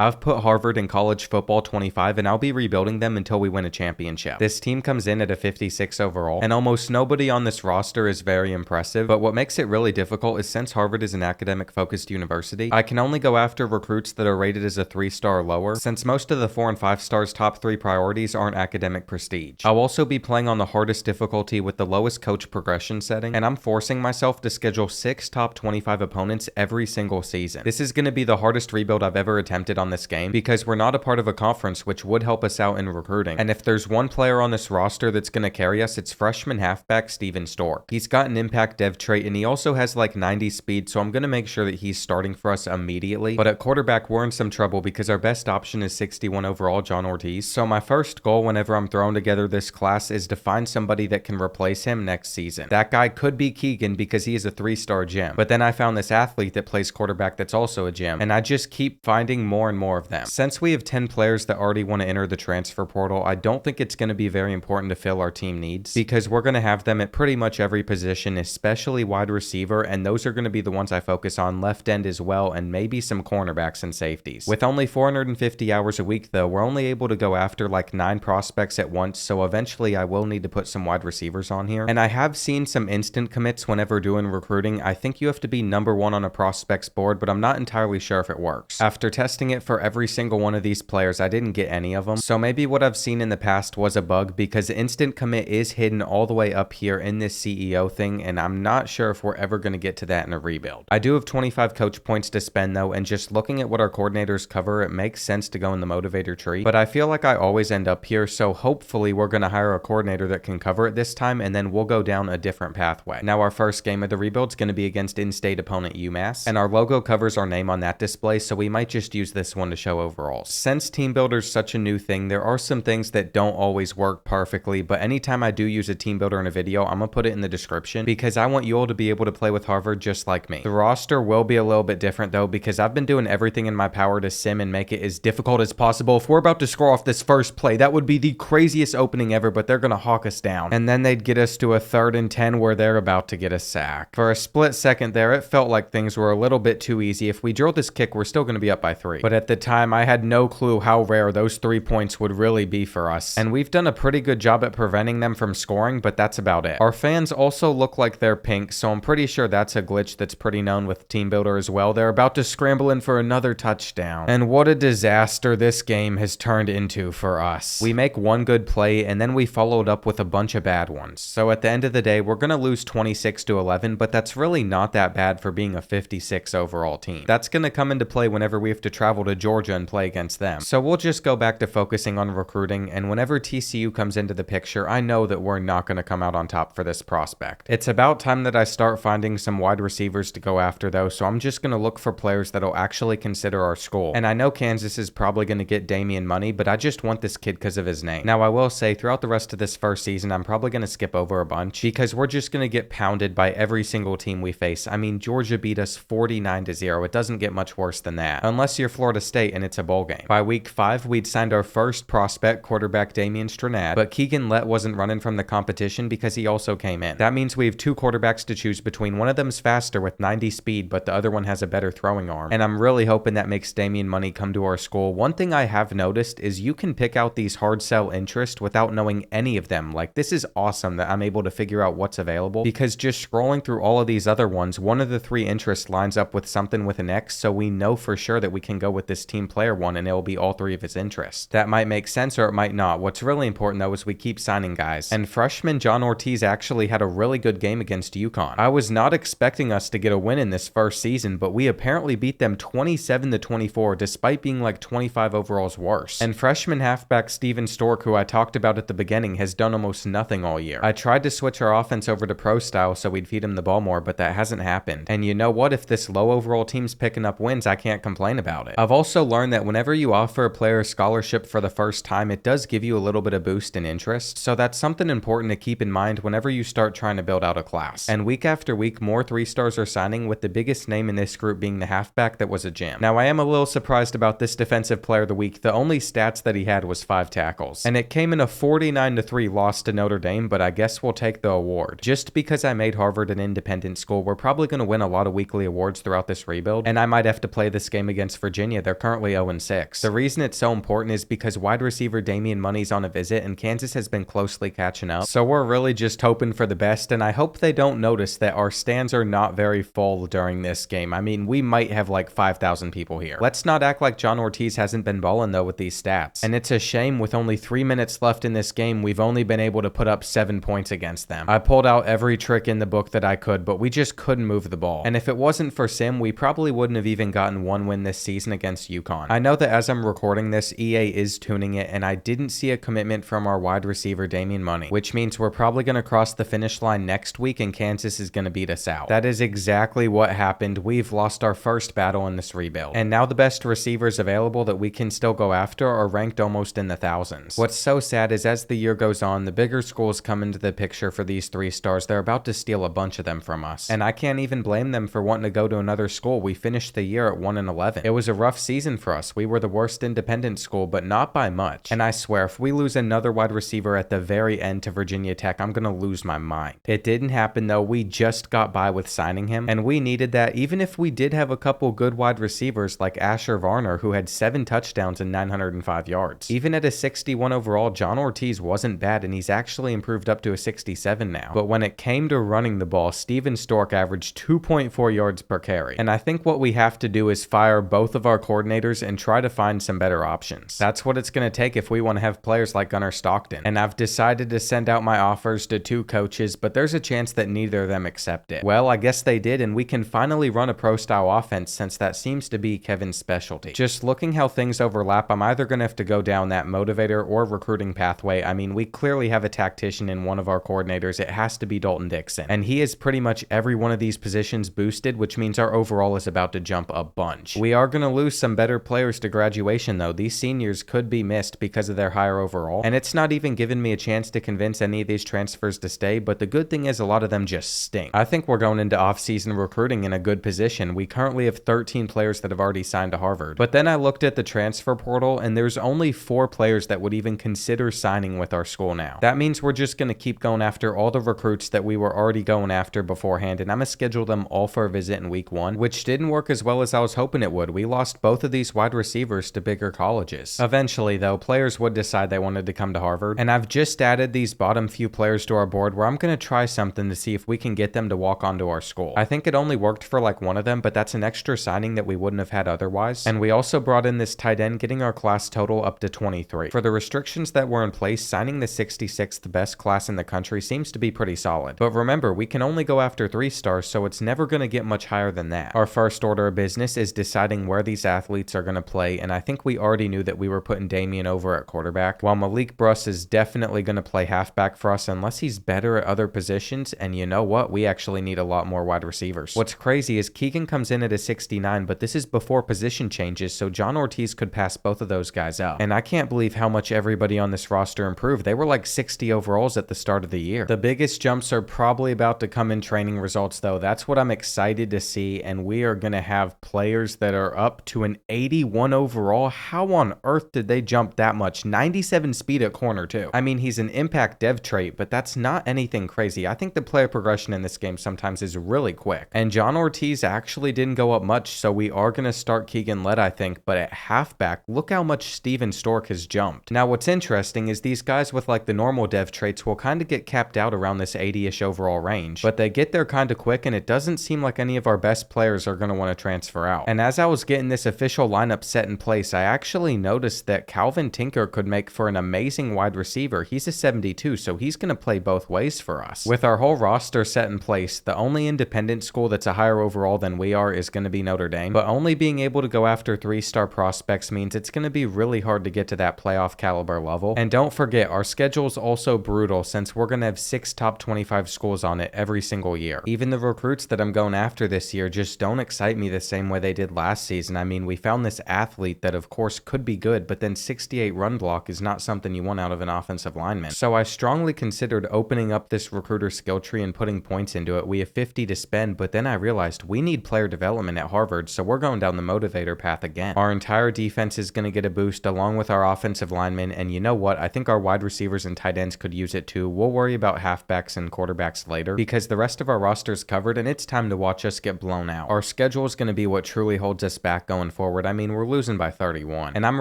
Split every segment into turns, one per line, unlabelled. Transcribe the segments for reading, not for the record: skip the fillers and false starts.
I've put Harvard in college football 25 and I'll be rebuilding them until we win a championship. This team comes in at a 56 overall, and almost nobody on this roster is very impressive, but what makes it really difficult is since Harvard is an academic-focused university, I can only go after recruits that are rated as a 3-star or lower, since most of the 4 and 5 stars' top 3 priorities aren't academic prestige. I'll also be playing on the hardest difficulty with the lowest coach progression setting, and I'm forcing myself to schedule 6 top 25 opponents every single season. This is going to be the hardest rebuild I've ever attempted on this game, because we're not a part of a conference, which would help us out in recruiting, and if there's one player on this roster that's going to carry us, it's freshman halfback Steven Stork. He's got an impact dev trait, and he also has like 90 speed, so I'm going to make sure that he's starting for us immediately. But at quarterback, we're in some trouble because our best option is 61 overall John Ortiz, so my first goal whenever I'm throwing together this class is to find somebody that can replace him next season. That guy could be Keegan because he is a 3-star gem, but then I found this athlete that plays quarterback that's also a gem, and I just keep finding more and more of them. Since we have 10 players that already want to enter the transfer portal, I don't think it's going to be very important to fill our team needs, because we're going to have them at pretty much every position, especially wide receiver, and those are going to be the ones I focus on, left end as well, and maybe some cornerbacks and safeties. With only 450 hours a week though, we're only able to go after like 9 prospects at once, so eventually I will need to put some wide receivers on here. And I have seen some instant commits whenever doing recruiting. I think you have to be number 1 on a prospects board, but I'm not entirely sure if it works. After testing it for every single one of these players, I didn't get any of them, so maybe what I've seen in the past was a bug, because instant commit is hidden all the way up here in this CEO thing, and I'm not sure if we're ever going to get to that in a rebuild. I do have 25 coach points to spend though, and just looking at what our coordinators cover, it makes sense to go in the motivator tree, but I feel like I always end up here, so hopefully we're going to hire a coordinator that can cover it this time, and then we'll go down a different pathway. Now our first game of the rebuild is going to be against in-state opponent UMass, and our logo covers our name on that display, so we might just use this one to show overalls. Since Team Builder is such a new thing, there are some things that don't always work perfectly, but anytime I do use a Team Builder in a video, I'm going to put it in the description, because I want you all to be able to play with Harvard just like me. The roster will be a little bit different though, because I've been doing everything in my power to sim and make it as difficult as possible. If we're about to score off this first play, that would be the craziest opening ever, but they're going to hawk us down, and then they'd get us to a 3rd and 10 where they're about to get a sack. For a split second there, it felt like things were a little bit too easy. If we drill this kick, we're still going to be up by 3, but at the time I had no clue how rare those 3 points would really be for us, and we've done a pretty good job at preventing them from scoring, but that's about it. Our fans also look like they're pink, so I'm pretty sure that's a glitch that's pretty known with Team Builder as well. They're about to scramble in for another touchdown, and what a disaster this game has turned into for us. We make one good play, and then we followed up with a bunch of bad ones, so at the end of the day, we're going to lose 26-11, but that's really not that bad for being a 56 overall team. That's going to come into play whenever we have to travel to Georgia and play against them, so we'll just go back to focusing on recruiting, and whenever TCU comes into the picture, I know that we're not going to come out on top for this prospect. It's about time that I start finding some wide receivers to go after though, so I'm just going to look for players that'll actually consider our school, and I know Kansas is probably going to get Damian money, but I just want this kid because of his name. Now I will say, throughout the rest of this first season, I'm probably going to skip over a bunch, because we're just going to get pounded by every single team we face. I mean, Georgia beat us 49-0. It doesn't get much worse than that, unless you're Florida State and it's a bowl game. By week 5, we'd signed our first prospect, quarterback Damian Stranad, but Keegan Lett wasn't running from the competition because he also came in. That means we have 2 quarterbacks to choose between. One of them's faster with 90 speed, but the other one has a better throwing arm, and I'm really hoping that makes Damian money come to our school. One thing I have noticed is you can pick out these hard sell interest without knowing any of them. Like, this is awesome that I'm able to figure out what's available, because just scrolling through all of these other ones, one of the 3 interests lines up with something with an X, so we know for sure that we can go with this team player one and it'll be all 3 of his interests. That might make sense or it might not. What's really important though is we keep signing guys, and freshman John Ortiz actually had a really good game against UConn. I was not expecting us to get a win in this first season, but we apparently beat them 27-24 despite being like 25 overalls worse. And freshman halfback Steven Stork, who I talked about at the beginning, has done almost nothing all year. I tried to switch our offense over to pro style so we'd feed him the ball more, but that hasn't happened. And you know what? If this low overall team's picking up wins, I can't complain about it. I've also learned that whenever you offer a player a scholarship for the first time, it does give you a little bit of boost in interest, so that's something important to keep in mind whenever you start trying to build out a class. And week after week, more 3-stars are signing, with the biggest name in this group being the halfback that was a gem. Now I am a little surprised about this defensive player of the week. The only stats that he had was 5 tackles, and it came in a 49-3 loss to Notre Dame, but I guess we'll take the award. Just because I made Harvard an independent school, we're probably going to win a lot of weekly awards throughout this rebuild, and I might have to play this game against Virginia though, They're currently 0-6. The reason it's so important is because wide receiver Damian Money's on a visit and Kansas has been closely catching up. So we're really just hoping for the best, and I hope they don't notice that our stands are not very full during this game. I mean, we might have like 5,000 people here. Let's not act like John Ortiz hasn't been balling though with these stats. And it's a shame with only 3 minutes left in this game, we've only been able to put up 7 points against them. I pulled out every trick in the book that I could, but we just couldn't move the ball. And if it wasn't for Sim, we probably wouldn't have even gotten one win this season against UConn. I know that as I'm recording this, EA is tuning it, and I didn't see a commitment from our wide receiver Damian Money, which means we're probably going to cross the finish line next week and Kansas is going to beat us out. That is exactly what happened. We've lost our first battle in this rebuild. And now the best receivers available that we can still go after are ranked almost in the thousands. What's so sad is as the year goes on, the bigger schools come into the picture for these 3 stars. They're about to steal a bunch of them from us. And I can't even blame them for wanting to go to another school. We finished the year at 1-11. It was a rough season for us. We were the worst independent school, but not by much. And I swear, if we lose another wide receiver at the very end to Virginia Tech, I'm gonna lose my mind. It didn't happen though. We just got by with signing him, and we needed that even if we did have a couple good wide receivers like Asher Varner, who had 7 touchdowns and 905 yards. Even at a 61 overall, John Ortiz wasn't bad, and he's actually improved up to a 67 now. But when it came to running the ball, Steven Stork averaged 2.4 yards per carry. And I think what we have to do is fire both of our coordinators and try to find some better options. That's what it's going to take if we want to have players like Gunnar Stockton. And I've decided to send out my offers to 2 coaches, but there's a chance that neither of them accept it. Well, I guess they did, and we can finally run a pro-style offense since that seems to be Kevin's specialty. Just looking how things overlap, I'm either going to have to go down that motivator or recruiting pathway. I mean, we clearly have a tactician in one of our coordinators. It has to be Dalton Dixon. And he is pretty much every one of these positions boosted, which means our overall is about to jump a bunch. We are going to lose some better players to graduation though. These seniors could be missed because of their higher overall. And it's not even given me a chance to convince any of these transfers to stay, but the good thing is a lot of them just stink. I think we're going into off-season recruiting in a good position. We currently have 13 players that have already signed to Harvard. But then I looked at the transfer portal and there's only 4 players that would even consider signing with our school now. That means we're just going to keep going after all the recruits that we were already going after beforehand, and I'm going to schedule them all for a visit in week 1, which didn't work as well as I was hoping it would. We lost both of these wide receivers to bigger colleges. Eventually though, players would decide they wanted to come to Harvard, and I've just added these bottom few players to our board where I'm going to try something to see if we can get them to walk onto our school. I think it only worked for like one of them, but that's an extra signing that we wouldn't have had otherwise. And we also brought in this tight end, getting our class total up to 23. For the restrictions that were in place, signing the 66th best class in the country seems to be pretty solid. But remember, we can only go after 3 stars, so it's never going to get much higher than that. Our first order of business is deciding where these athletes are going to play, and I think we already knew that we were putting Damian over at quarterback, while Malik Bruss is definitely going to play halfback for us unless he's better at other positions, and you know what? We actually need a lot more wide receivers. What's crazy is Keegan comes in at a 69, but this is before position changes, so John Ortiz could pass both of those guys up. And I can't believe how much everybody on this roster improved. They were like 60 overalls at the start of the year. The biggest jumps are probably about to come in training results though. That's what I'm excited to see, and we are going to have players that are up to an 81 overall. How on earth did they jump that much? 97 speed at corner too. I mean, he's an impact dev trait, but that's not anything crazy. I think the player progression in this game sometimes is really quick. And John Ortiz actually didn't go up much, so we are going to start Keegan Lett, I think, but at halfback, look how much Steven Stork has jumped. Now, what's interesting is these guys with like the normal dev traits will kind of get capped out around this 80-ish overall range, but they get there kind of quick, and it doesn't seem like any of our best players are going to want to transfer out. And as I was getting this official lineup set in place, I actually noticed that Calvin Tinker could make for an amazing wide receiver. He's a 72, so he's going to play both ways for us. With our whole roster set in place, the only independent school that's a higher overall than we are is going to be Notre Dame, but only being able to go after 3-star prospects means it's going to be really hard to get to that playoff caliber level. And don't forget, our schedule's also brutal since we're going to have 6 top 25 schools on it every single year. Even the recruits that I'm going after this year just don't excite me the same way they did last season. I mean, we found this athlete that of course could be good, but then 68 run block is not something you want out of an offensive lineman. So I strongly considered opening up this recruiter skill tree and putting points into it. We have 50 to spend, but then I realized we need player development at Harvard, so we're going down the motivator path again. Our entire defense is going to get a boost along with our offensive linemen, and you know what? I think our wide receivers and tight ends could use it too. We'll worry about halfbacks and quarterbacks later because the rest of our roster is covered, and it's time to watch us get blown out. Our schedule is going to be what truly holds us back going going forward. I mean, we're losing by 31. And I'm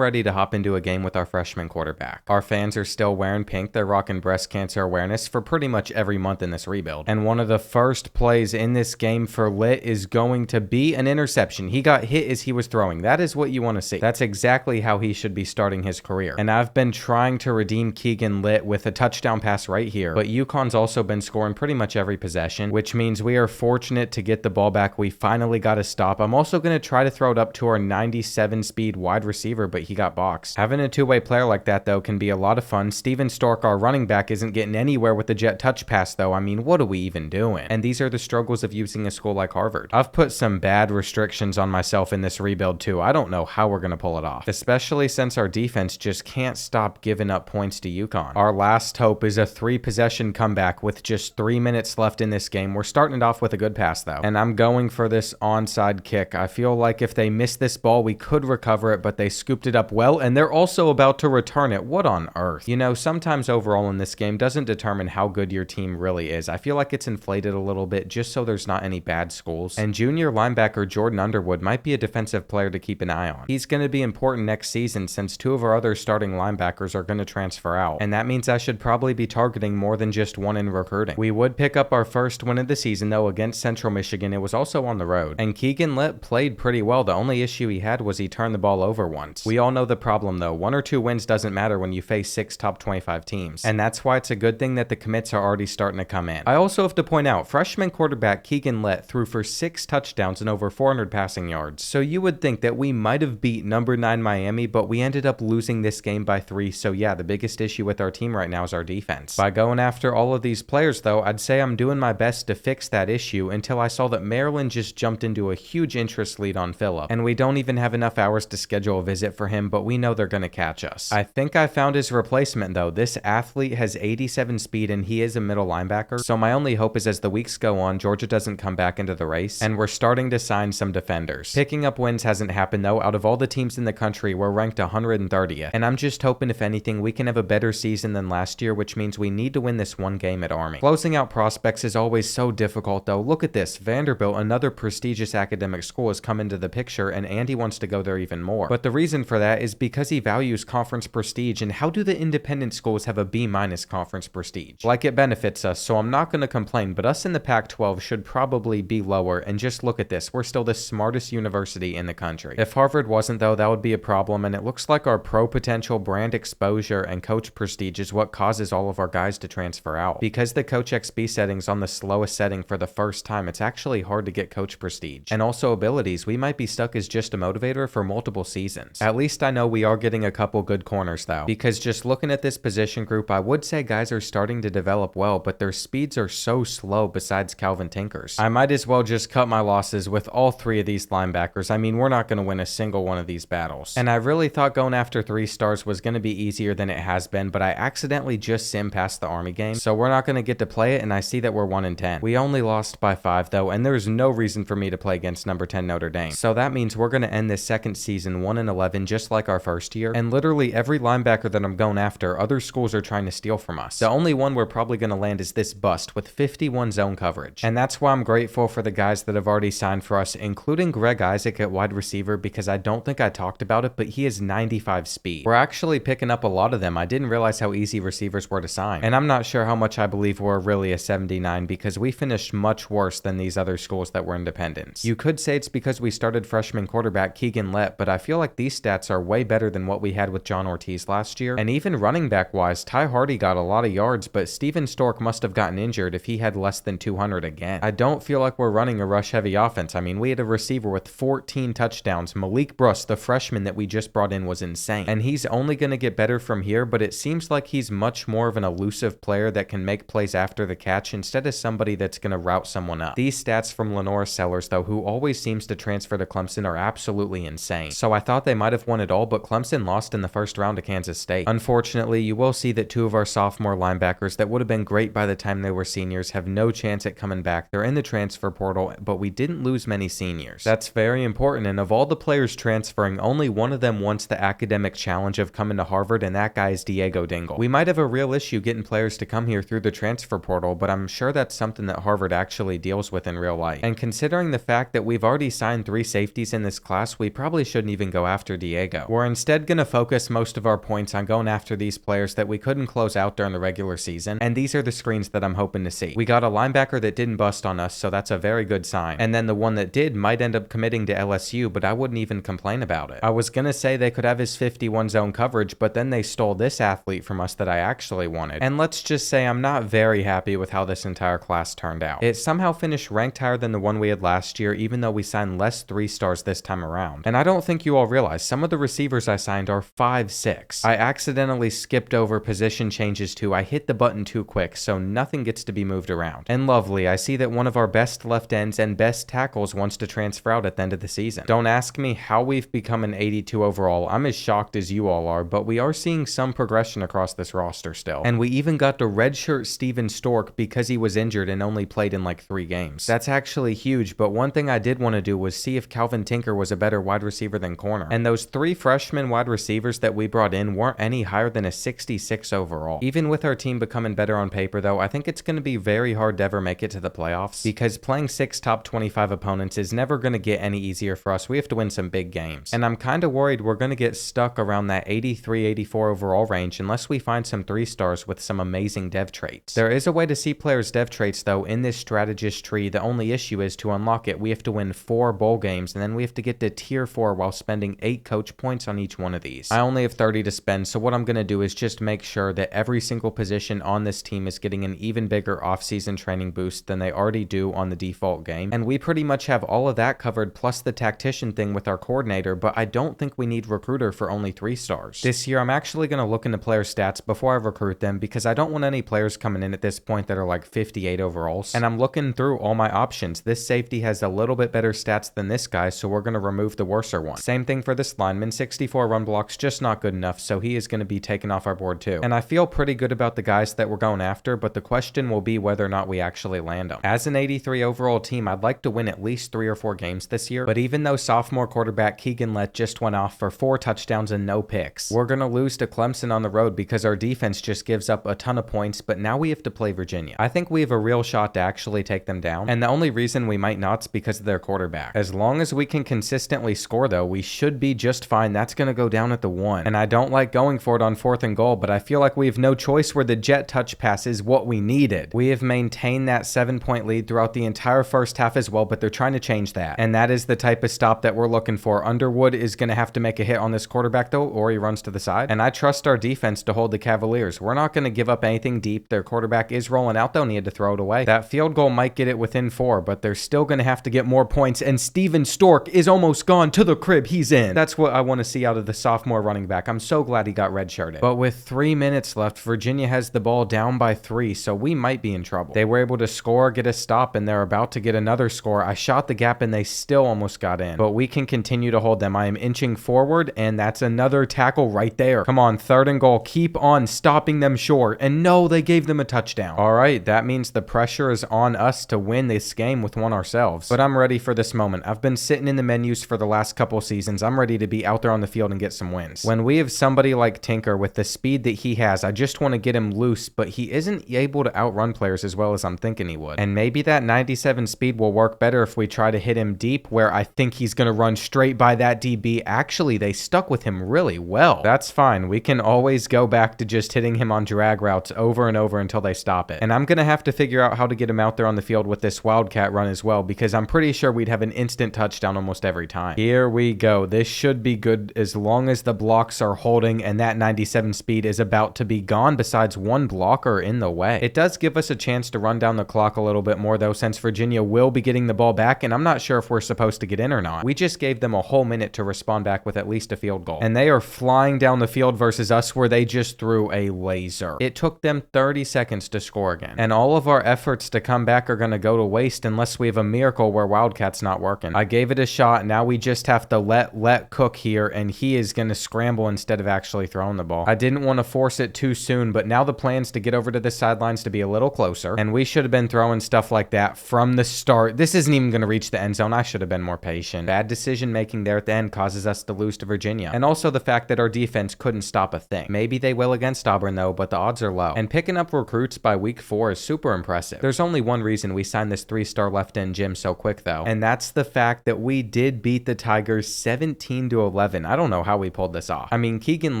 ready to hop into a game with our freshman quarterback. Our fans are still wearing pink. They're rocking breast cancer awareness for pretty much every month in this rebuild. And one of the first plays in this game for Lit is going to be an interception. He got hit as he was throwing. That is what you want to see. That's exactly how he should be starting his career. And I've been trying to redeem Keegan Lit with a touchdown pass right here, but UConn's also been scoring pretty much every possession, which means we are fortunate to get the ball back. We finally got a stop. I'm also going to try to throw it up to our 97 speed wide receiver, but he got boxed. Having a two-way player like that, though, can be a lot of fun. Steven Stork, our running back, isn't getting anywhere with the jet touch pass, though. I mean, what are we even doing? And these are the struggles of using a school like Harvard. I've put some bad restrictions on myself in this rebuild, too. I don't know how we're going to pull it off, especially since our defense just can't stop giving up points to UConn. Our last hope is a 3-possession comeback with just 3 minutes left in this game. We're starting it off with a good pass, though, and I'm going for this onside kick. I feel like if they miss this ball, we could recover it, but they scooped it up well, and they're also about to return it. What on earth? You know, sometimes overall in this game doesn't determine how good your team really is. I feel like it's inflated a little bit just so there's not any bad schools. And junior linebacker Jordan Underwood might be a defensive player to keep an eye on. He's going to be important next season since 2 of our other starting linebackers are going to transfer out, and that means I should probably be targeting more than just one in recruiting. We would pick up our first win of the season, though, against Central Michigan. It was also on the road, and Keegan Lit played pretty well. The only issue he had was he turned the ball over once. We all know the problem, though. 1 or 2 wins doesn't matter when you face 6 top 25 teams, and that's why it's a good thing that the commits are already starting to come in. I also have to point out, freshman quarterback Keegan Lit threw for 6 touchdowns and over 400 passing yards, so you would think that we might have beat number 9 Miami, but we ended up losing this game by 3, so yeah, the biggest issue with our team right now is our defense. By going after all of these players, though, I'd say I'm doing my best to fix that issue until I saw that Maryland just jumped into a huge interest lead on Phillip, and we don't even have enough hours to schedule a visit for him, but we know they're going to catch us. I think I found his replacement, though. This athlete has 87 speed, and he is a middle linebacker, so my only hope is as the weeks go on, Georgia doesn't come back into the race, and we're starting to sign some defenders. Picking up wins hasn't happened, though. Out of all the teams in the country, we're ranked 130th, and I'm just hoping, if anything, we can have a better season than last year, which means we need to win this one game at Army. Closing out prospects is always so difficult, though. Look at this. Vanderbilt, another prestigious academic school, has come into the picture, and Andy wants to go there even more. But the reason for that is because he values conference prestige, and how do the independent schools have a B- conference prestige? Like, it benefits us, so I'm not going to complain, but us in the Pac-12 should probably be lower, and just look at this. We're still the smartest university in the country. If Harvard wasn't, though, that would be a problem, and it looks like our pro potential, brand exposure, and coach prestige is what causes all of our guys to transfer out. Because the Coach XP setting's on the slowest setting for the first time, it's actually hard to get coach prestige. And also abilities, we might be stuck as just a motivator for multiple seasons. At least I know we are getting a couple good corners, though, because just looking at this position group, I would say guys are starting to develop well, but their speeds are so slow besides Calvin Tinkers. I might as well just cut my losses with all 3 of these linebackers. I mean, we're not going to win a single one of these battles. And I really thought going after 3 stars was going to be easier than it has been, but I accidentally just sim past the Army game, so we're not going to get to play it, and I see that we're 1-10. We only lost by 5, though, and there's no reason for me to play against number 10 Notre Dame. So that means we're going to end this second season 1-11, just like our first year, and literally every linebacker that I'm going after, other schools are trying to steal from us. The only one we're probably going to land is this bust with 51 zone coverage, and that's why I'm grateful for the guys that have already signed for us, including Greg Isaac at wide receiver, because I don't think I talked about it, but he is 95 speed. We're actually picking up a lot of them. I didn't realize how easy receivers were to sign, and I'm not sure how much I believe we're really a 79 because we finished much worse than these other schools that were independents. You could say it's because we started freshman quarterback Keegan Lit, but I feel like these stats are way better than what we had with John Ortiz last year, and even running back wise, Ty Hardy got a lot of yards, but Steven Stork must have gotten injured if he had less than 200 again. I don't feel like we're running a rush heavy offense. I mean, we had a receiver with 14 touchdowns. Malik Bruss, the freshman that we just brought in, was insane, and he's only going to get better from here, but it seems like he's much more of an elusive player that can make plays after the catch instead of somebody that's going to route someone up. These stats from Lenora Sellers, though, who always seems to transfer to Clemson, are absolutely insane. So I thought they might have won it all, but Clemson lost in the first round to Kansas State. Unfortunately, you will see that 2 of our sophomore linebackers that would have been great by the time they were seniors have no chance at coming back. They're in the transfer portal, but we didn't lose many seniors. That's very important, and of all the players transferring, only one of them wants the academic challenge of coming to Harvard, and that guy is Diego Dingle. We might have a real issue getting players to come here through the transfer portal, but I'm sure that's something that Harvard actually deals with in real life. And considering the fact that we've already signed 3 safeties in this class, we probably shouldn't even go after Diego. We're instead gonna focus most of our points on going after these players that we couldn't close out during the regular season, and these are the screens that I'm hoping to see. We got a linebacker that didn't bust on us, so that's a very good sign. And then the one that did might end up committing to LSU, but I wouldn't even complain about it. I was gonna say they could have his 51 zone coverage, but then they stole this athlete from us that I actually wanted. And let's just say I'm not very happy with how this entire class turned out. It somehow finished ranked higher than the one we had last year, even though we signed less 3-stars this time around. And I don't think you all realize some of the receivers I signed are 5'6". I accidentally skipped over position changes too. I hit the button too quick, so nothing gets to be moved around. And lovely, I see that one of our best left ends and best tackles wants to transfer out at the end of the season. Don't ask me how we've become an 82 overall. I'm as shocked as you all are, but we are seeing some progression across this roster still. And we even got to redshirt Steven Stork because he was injured and only played in like 3 games. That's actually huge, but one thing I did want to do was see if Calvin Tinker was a better wide receiver than corner. And those 3 freshman wide receivers that we brought in weren't any higher than a 66 overall. Even with our team becoming better on paper though, I think it's going to be very hard to ever make it to the playoffs, because playing 6 top 25 opponents is never going to get any easier for us. We have to win some big games. And I'm kind of worried we're going to get stuck around that 83, 84 overall range unless we find some 3-stars with some amazing dev traits. There is a way to see players' dev traits though in this strategist tree. The only issue is to unlock it, we have to win 4 bowl games, and then we have to get to tier 4 while spending 8 coach points on each one of these. I only have 30 to spend, so what I'm going to do is just make sure that every single position on this team is getting an even bigger off-season training boost than they already do on the default game. And we pretty much have all of that covered, plus the tactician thing with our coordinator, but I don't think we need recruiter for only 3-stars. This year, I'm actually going to look into player stats before I recruit them, because I don't want any players coming in at this point that are like 58 overalls. And I'm looking through all my options. This safety has a little bit better stats than this guy, so we're going to remove the worser one. Same thing for this lineman, 64 run blocks, just not good enough, so he is going to be taken off our board too. And I feel pretty good about the guys that we're going after, but the question will be whether or not we actually land them. As an 83 overall team, I'd like to win at least 3 or 4 games this year, but even though sophomore quarterback Keegan Lett just went off for 4 touchdowns and no picks, we're going to lose to Clemson on the road because our defense just gives up a ton of points, but now we have to play Virginia. I think we have a real shot to actually take them down, and the only reason we might not is because of their quarterback. As long as we can consistently score though, we should be just fine. That's going to go down at the 1. And I don't like going for it on 4th and goal, but I feel like we have no choice where the jet touch pass is what we needed. We have maintained that 7-point lead throughout the entire first half as well, but they're trying to change that. And that is the type of stop that we're looking for. Underwood is going to have to make a hit on this quarterback though, or he runs to the side. And I trust our defense to hold the Cavaliers. We're not going to give up anything deep. Their quarterback is rolling out though, and he had to throw it away. That field goal might get it within 4, but they're still going to have to get more points, and Steven Stork is almost gone to the crib. He's in. That's what I want to see out of the sophomore running back. I'm so glad he got redshirted. But with 3 minutes left, Virginia has the ball down by 3, so we might be in trouble. They were able to score, get a stop, and they're about to get another score. I shot the gap and they still almost got in, but we can continue to hold them. I am inching forward, and that's another tackle right there. Come on, 3rd and goal. Keep on stopping them short. And no, they gave them a touchdown. All right, that means the pressure is on us to win this game with one ourselves. But I'm ready for this moment. I've been sitting in the menus for the last couple seasons. I'm ready to be out there on the field and get some wins. When we have somebody like Tinker with the speed that he has, I just want to get him loose, but he isn't able to outrun players as well as I'm thinking he would. And maybe that 97 speed will work better if we try to hit him deep, where I think he's going to run straight by that DB. Actually, they stuck with him really well. That's fine. We can always go back to just hitting him on drag routes over and over until they stop it. And I'm going to have to figure out how to get him out there on the field with this Wildcat run as well, because I'm pretty sure we'd have an instant touchdown almost every time. Here we go. This should be good as long as the blocks are holding and that 97 speed is about to be gone besides one blocker in the way. It does give us a chance to run down the clock a little bit more though, since Virginia will be getting the ball back, and I'm not sure if we're supposed to get in or not. We just gave them a whole minute to respond back with at least a field goal, and they are flying down the field versus us where they just threw a laser. It took them 30 seconds to score again, and all of our efforts to come back are going to go to waste unless we have a miracle where Wildcat's not working. I gave it a shot. Now we just have to let cook here, and he is going to scramble instead of actually throwing the ball. I didn't want to force it too soon, but now the plan's to get over to the sidelines to be a little closer, and we should have been throwing stuff like that from the start. This isn't even going to reach the end zone. I should have been more patient. Bad decision making there at the end causes us to lose to Virginia, and also the fact that our defense couldn't stop a thing. Maybe they will against Auburn though, but the odds are low. And picking up recruits by week 4 is super impressive. There's only one reason we signed this 3-star left end Jim so quick though, and that's the fact that we did did beat the Tigers 17-11. I don't know how we pulled this off. I mean, Keegan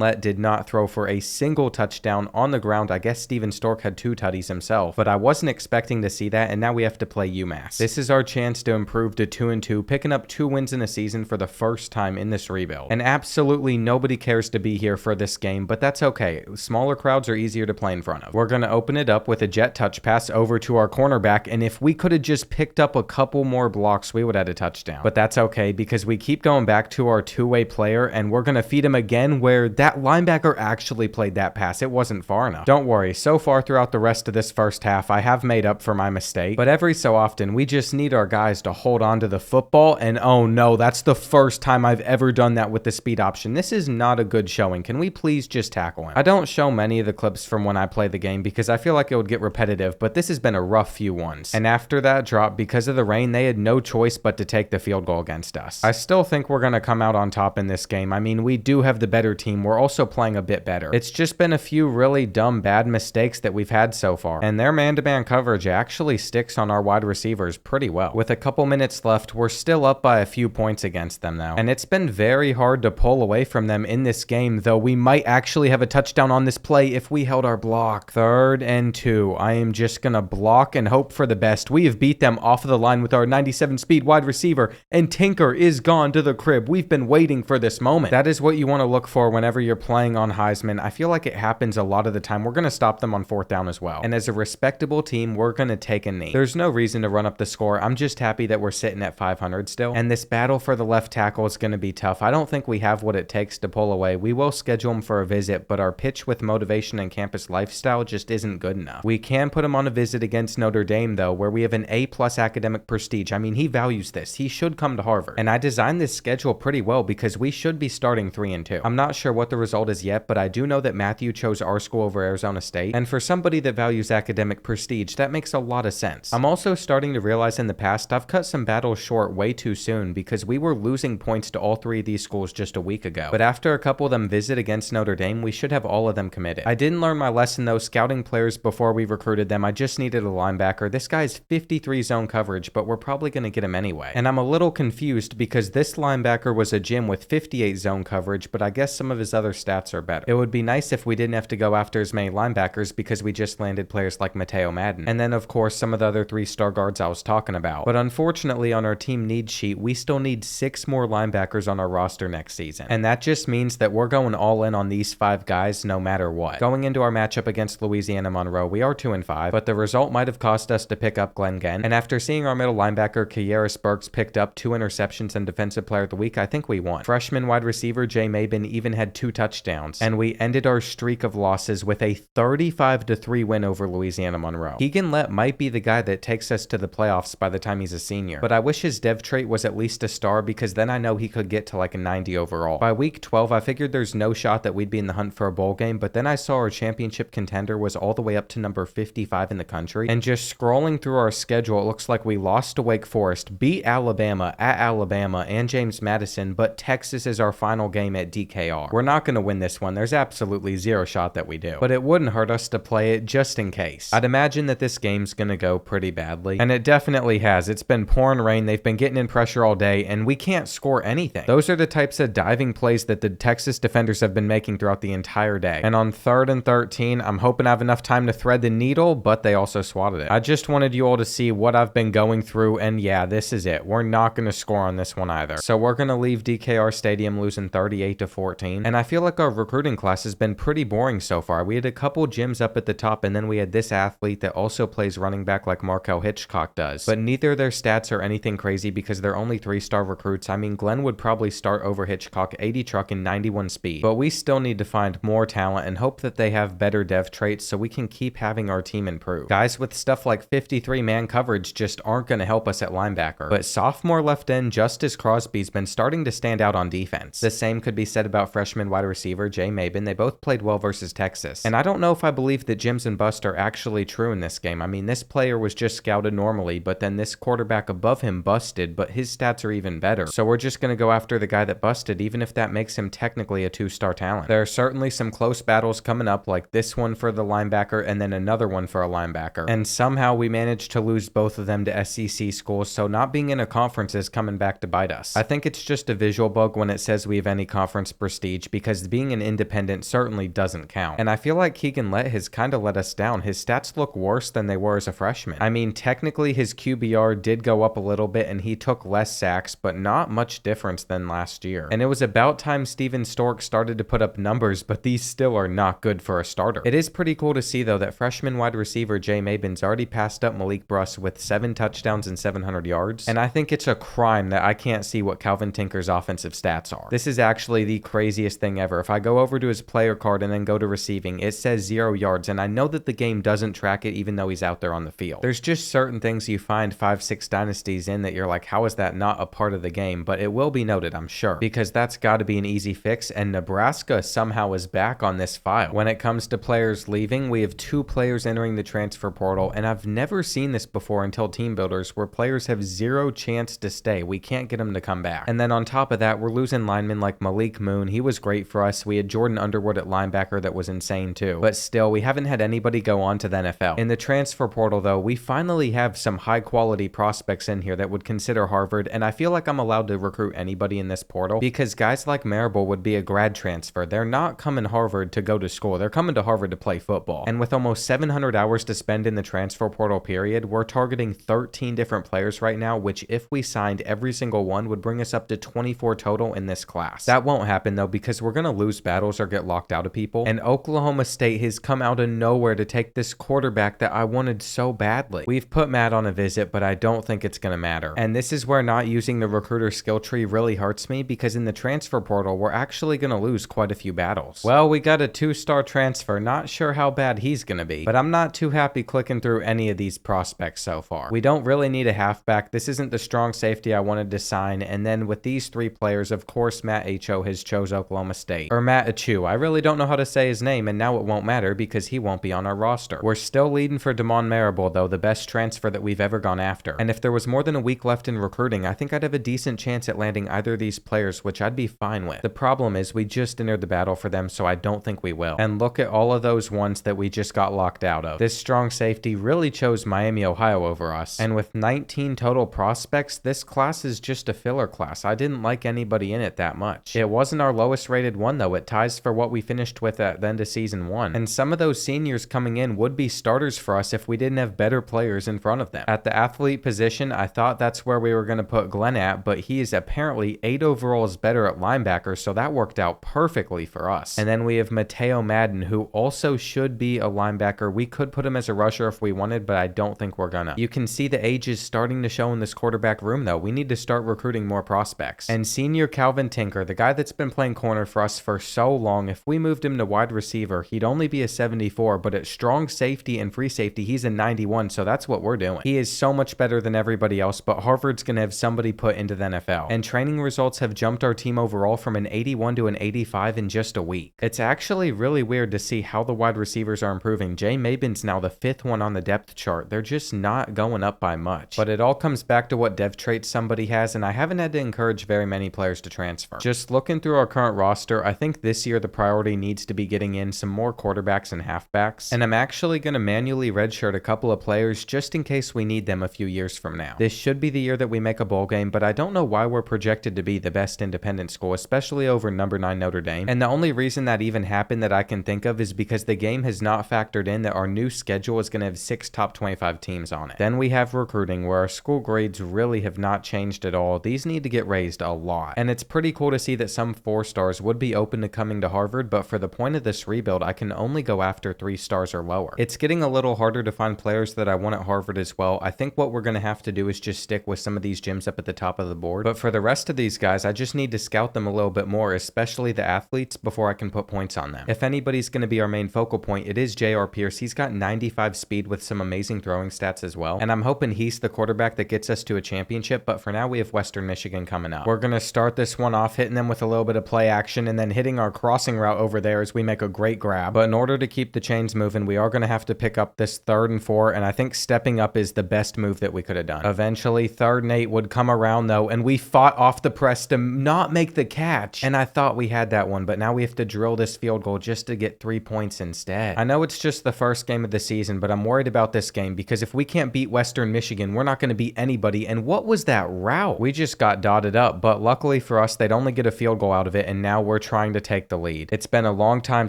Lett did not throw for a single touchdown on the ground. I guess Steven Stork had 2 tutties himself, but I wasn't expecting to see that, and now we have to play UMass. This is our chance to improve to 2-2, picking up 2 wins in a season for the first time in this rebuild. And absolutely nobody cares to be here for this game, but that's okay. Smaller crowds are easier to play in front of. We're going to open it up with a jet touch pass over to our cornerback, and if we could have just picked up a couple more blocks, we would have had a touchdown. But that's okay, because we keep going back to our two-way player, and we're going to feed him again where that linebacker actually played that pass. It wasn't far enough. Don't worry, so far throughout the rest of this first half, I have made up for my mistake, but every so often, we just need our guys to hold on to the football, and oh no, that's the first time I've ever done that with the speed option. This is not a good showing. Can we please just tackle him? I don't show many of the clips from when I play the game because I feel like it would get repetitive, but this has been a rough few ones. And after that drop, because of the rain, they had no choice but to take the field goal against us. I still think we're going to come out on top in this game. I mean, we do have the better team. We're also playing a bit better. It's just been a few really dumb, bad mistakes that we've had so far. And their man-to-man coverage actually sticks on our wide receivers pretty well. With a couple minutes left, we're still up by a few points against them though. And it's been very hard to pull away from them in this game, though we might actually have a touchdown on this play if we held our block. 3rd and 2. I am just going to block and hope for the best. We have beat them off of the line with our 97 speed wide receiver, and Tinker is gone to the crib. We've been waiting for this moment. That is what you want to look for whenever you're playing on Heisman. I feel like it happens a lot of the time. We're going to stop them on 4th down as well. And as a respectable team, we're going to take a knee. There's no reason to run up the score. I'm just happy that we're sitting at 500 still. And this battle for the left tackle is going to be tough. I don't think we have what it takes to pull away. We will schedule him for a visit, but our pitch with motivation and campus lifestyle just isn't good enough. We can put him on a visit against Notre Dame though, where we have an A+ academic prestige. I mean, he values this. He should come to Harvard. And I designed this schedule pretty well because we should be starting 3-2. I'm not sure what the result is yet, but I do know that Matthew chose our school over Arizona State. And for somebody that values academic prestige, that makes a lot of sense. I'm also starting to realize in the past, I've cut some battles short way too soon because we were losing points to all 3 of these schools just a week ago. But after a couple of them visit against Notre Dame, we should have all of them committed. I didn't learn my lesson though, scouting players before we recruited them. I just needed a linebacker. This guy's 53 zone coverage, but we're probably going to get him anyway. And I'm a little confused because this linebacker was a gym with 58 zone coverage, but I guess some of his other stats are better. It would be nice if we didn't have to go after as many linebackers because we just landed players like Mateo Madden. And then of course some of the other 3-star guards I was talking about. But unfortunately on our team needs sheet, we still need 6 more linebackers on our roster next season. And that just means that we're going all in on these 5 guys no matter what. Going into our matchup against Louisiana Monroe, we are 2-5, but the result might have cost us to pick up Glenn Genn. And after seeing our middle linebacker Kieris Burks picked up 2 interceptions and defensive player of the week, I think we won. Freshman wide receiver Jay Mabin even had 2 touchdowns. And we ended our streak of losses with a 35-3 win over Louisiana Monroe. Keegan Lett might be the guy that takes us to the playoffs by the time he's a senior, but I wish his dev trait was at least a star because then I know he could get to like a 90 overall. By week 12, I figured there's no shot that we'd be in the hunt for a bowl game, but then I saw our championship contender was all the way up to number 55 in the country, and just scrolling through our schedule, it looks like we lost to Wake Forest, beat Alabama at Alabama and James Madison, but Texas is our final game at DKR. We're not going to win this one. There's absolutely zero shot that we do, but it wouldn't hurt us to play it just in case. I'd imagine that this game's going to go pretty badly, and it definitely has. It's been pouring rain, they've been getting in pressure all day, and we can't score anything. Those are the types of diving plays that the Texas defenders have been making throughout the entire day. And on 3rd and 13, I'm hoping I have enough time to thread the needle, but they also swatted it. I just wanted you all to see what I've been going through, and yeah, this is it. We're not going to score on this one either. So we're going to leave DKR Stadium losing 38-14, and I feel like our recruiting class has been pretty boring so far. We had a couple gyms up at the top, and then we had this athlete that also plays running back like Markel Hitchcock does, but neither of their stats are anything crazy because they're only 3-star recruits. I mean, Glenn would probably start over Hitchcock, 80 truck and 91 speed, but we still need to find more talent and hope that they have better dev traits so we can keep having our team improve. Guys with stuff like 53 man coverage just aren't going to help us at linebacker, but sophomore left end Justice Crosby's been starting to stand out on defense. The same could be said about freshman wide receiver Jay Mabin. They both played well versus Texas, and I don't know if I believe that gyms and bust are actually true in this game. I mean, this player was just scouted normally, but then this quarterback above him busted, but his stats are even better. So we're just going to go after the guy that busted, even if that makes him technically a 2-star talent. There are certainly some close battles coming up, like this one for the linebacker and then another one for a linebacker. And somehow we managed to lose both of them to SEC schools, so not being in a conference is coming back to bite us. I think it's just a visual bug when it says we have any conference prestige, because being an independent certainly doesn't count. And I feel like Keegan Lett has kind of let us down. His stats look worse than they were as a freshman. I mean, technically his QBR did go up a little bit and he took less sacks, but not much difference than last year. And it was about time Steven Stork started to put up numbers, but these still are not good for a starter. It is pretty cool to see though that freshman wide receiver Jay Mabin's already passed up Malik Bruss with 7 touchdowns and 700 yards. And I think it's a crime that I can't see what Calvin Tinker's offensive stats are. This is actually the craziest thing ever. If I go over to his player card and then go to receiving, it says 0 yards, and I know that the game doesn't track it even though he's out there on the field. There's just certain things you find 5-6 dynasties in that you're like, how is that not a part of the game? But it will be noted, I'm sure, because that's got to be an easy fix, and Nebraska somehow is back on this file. When it comes to players leaving, we have 2 players entering the transfer portal, and I've never seen this before until Team Builders, where players have 0 chance to stay. We can't get them to come back. And then on top of that, we're losing linemen like Malik Moon. He was great for us. We had Jordan Underwood at linebacker that was insane too. But still, we haven't had anybody go on to the NFL. In the transfer portal though, we finally have some high quality prospects in here that would consider Harvard, and I feel like I'm allowed to recruit anybody in this portal because guys like Myrtle would be a grad transfer. They're not coming Harvard to go to school. They're coming to Harvard to play football. And with almost 700 hours to spend in the transfer portal period, we're targeting 13 different players right now, which if we signed every single one would bring us up to 24 total in this class. That won't happen though because we're going to lose battles or get locked out of people. And Oklahoma State has come out of nowhere to take this quarterback that I wanted so badly. We've put Matt on a visit, but I don't think it's going to matter. And this is where not using the recruiter skill tree really hurts me, because in the transfer portal, we're actually going to lose quite a few battles. Well, we got a 2-star transfer. Not sure how bad he's going to be, but I'm not too happy clicking through any of these prospects so far. We don't really need a halfback. This isn't the strong safety I wanted to sign. And then with these 3 players, of course, Matt Acho has chose Oklahoma State. Or Matt Achu. I really don't know how to say his name, and now it won't matter because he won't be on our roster. We're still leading for Damon Marable though, the best transfer that we've ever gone after. And if there was more than a week left in recruiting, I think I'd have a decent chance at landing either of these players, which I'd be fine with. The problem is we just entered the battle for them, so I don't think we will. And look at all of those ones that we just got locked out of. This strong safety really chose Miami, Ohio over us. And with 19 total prospects, this class is just a filler class. I didn't like anybody in it that much. It wasn't our lowest rated one though. It ties for what we finished with at the end of season 1. And some of those seniors coming in would be starters for us if we didn't have better players in front of them. At the athlete position, I thought that's where we were going to put Glenn at, but he is apparently 8 overalls better at linebacker, so that worked out perfectly for us. And then we have Mateo Madden, who also should be a linebacker. We could put him as a rusher if we wanted, but I don't think we're gonna. You can see the age is starting to show in this quarterback room though. We need to start recruiting more prospects. And senior Calvin Tinker, the guy that's been playing corner for us for so long, if we moved him to wide receiver, he'd only be a 74, but at strong safety and free safety, he's a 91, so that's what we're doing. He is so much better than everybody else, but Harvard's gonna have somebody put into the NFL. And training results have jumped our team overall from an 81 to an 85 in just a week. It's actually really weird to see how the wide receivers are improving. Jay Mabin's now the 5th one on the depth chart. They're just not going up by much. But it all comes back to what dev traits somebody has, and I haven't had to encourage very many players to transfer. Just looking through our current roster, I think this year the priority needs to be getting in some more quarterbacks and halfbacks, and I'm actually going to manually redshirt a couple of players just in case we need them a few years from now. This should be the year that we make a bowl game, but I don't know why we're projected to be the best independent school, especially over number 9 Notre Dame. And the only reason that even happened that I can think of is because the game has not factored in that our new schedule is going to have 6 top 25 teams on it. Then we have recruiting, where our school grades really have not changed at all. These need to get raised a lot. And it's pretty cool to see that some 4 stars would be open to coming to Harvard, but for the point of this rebuild, I can only go after 3 stars or lower. It's getting a little harder to find players that I want at Harvard as well. I think what we're going to have to do is just stick with some of these gyms up at the top of the board. But for the rest of these guys, I just need to scout them a little bit more, especially the athletes, before I can put points on them. If anybody's going to be our main focal point, it is J.R. Pierce. He's got 95 speed with some amazing throwing stats as well. And I'm hoping he's the quarterback that gets us to a championship, but for now we have Western Michigan coming up. We're going to start this one off hitting them with a little bit of play action and then hitting our crossing route over there as we make a great grab. But in order to keep the chains moving, we are going to have to pick up this 3rd and 4, and I think stepping up is the best move that we could have done. Eventually, 3rd and 8 would come around though, and we fought off the press to not make the catch. And I thought we had that one, but now we have to drill this field goal just to get 3 points instead. I know it's just the first game of the season, but I'm worried about this game because if we can't beat Western Michigan, we're not going to beat anybody. And what was that route. We just got dotted up, but luckily for us, they'd only get a field goal out of it, and now we're trying to take the lead. It's been a long time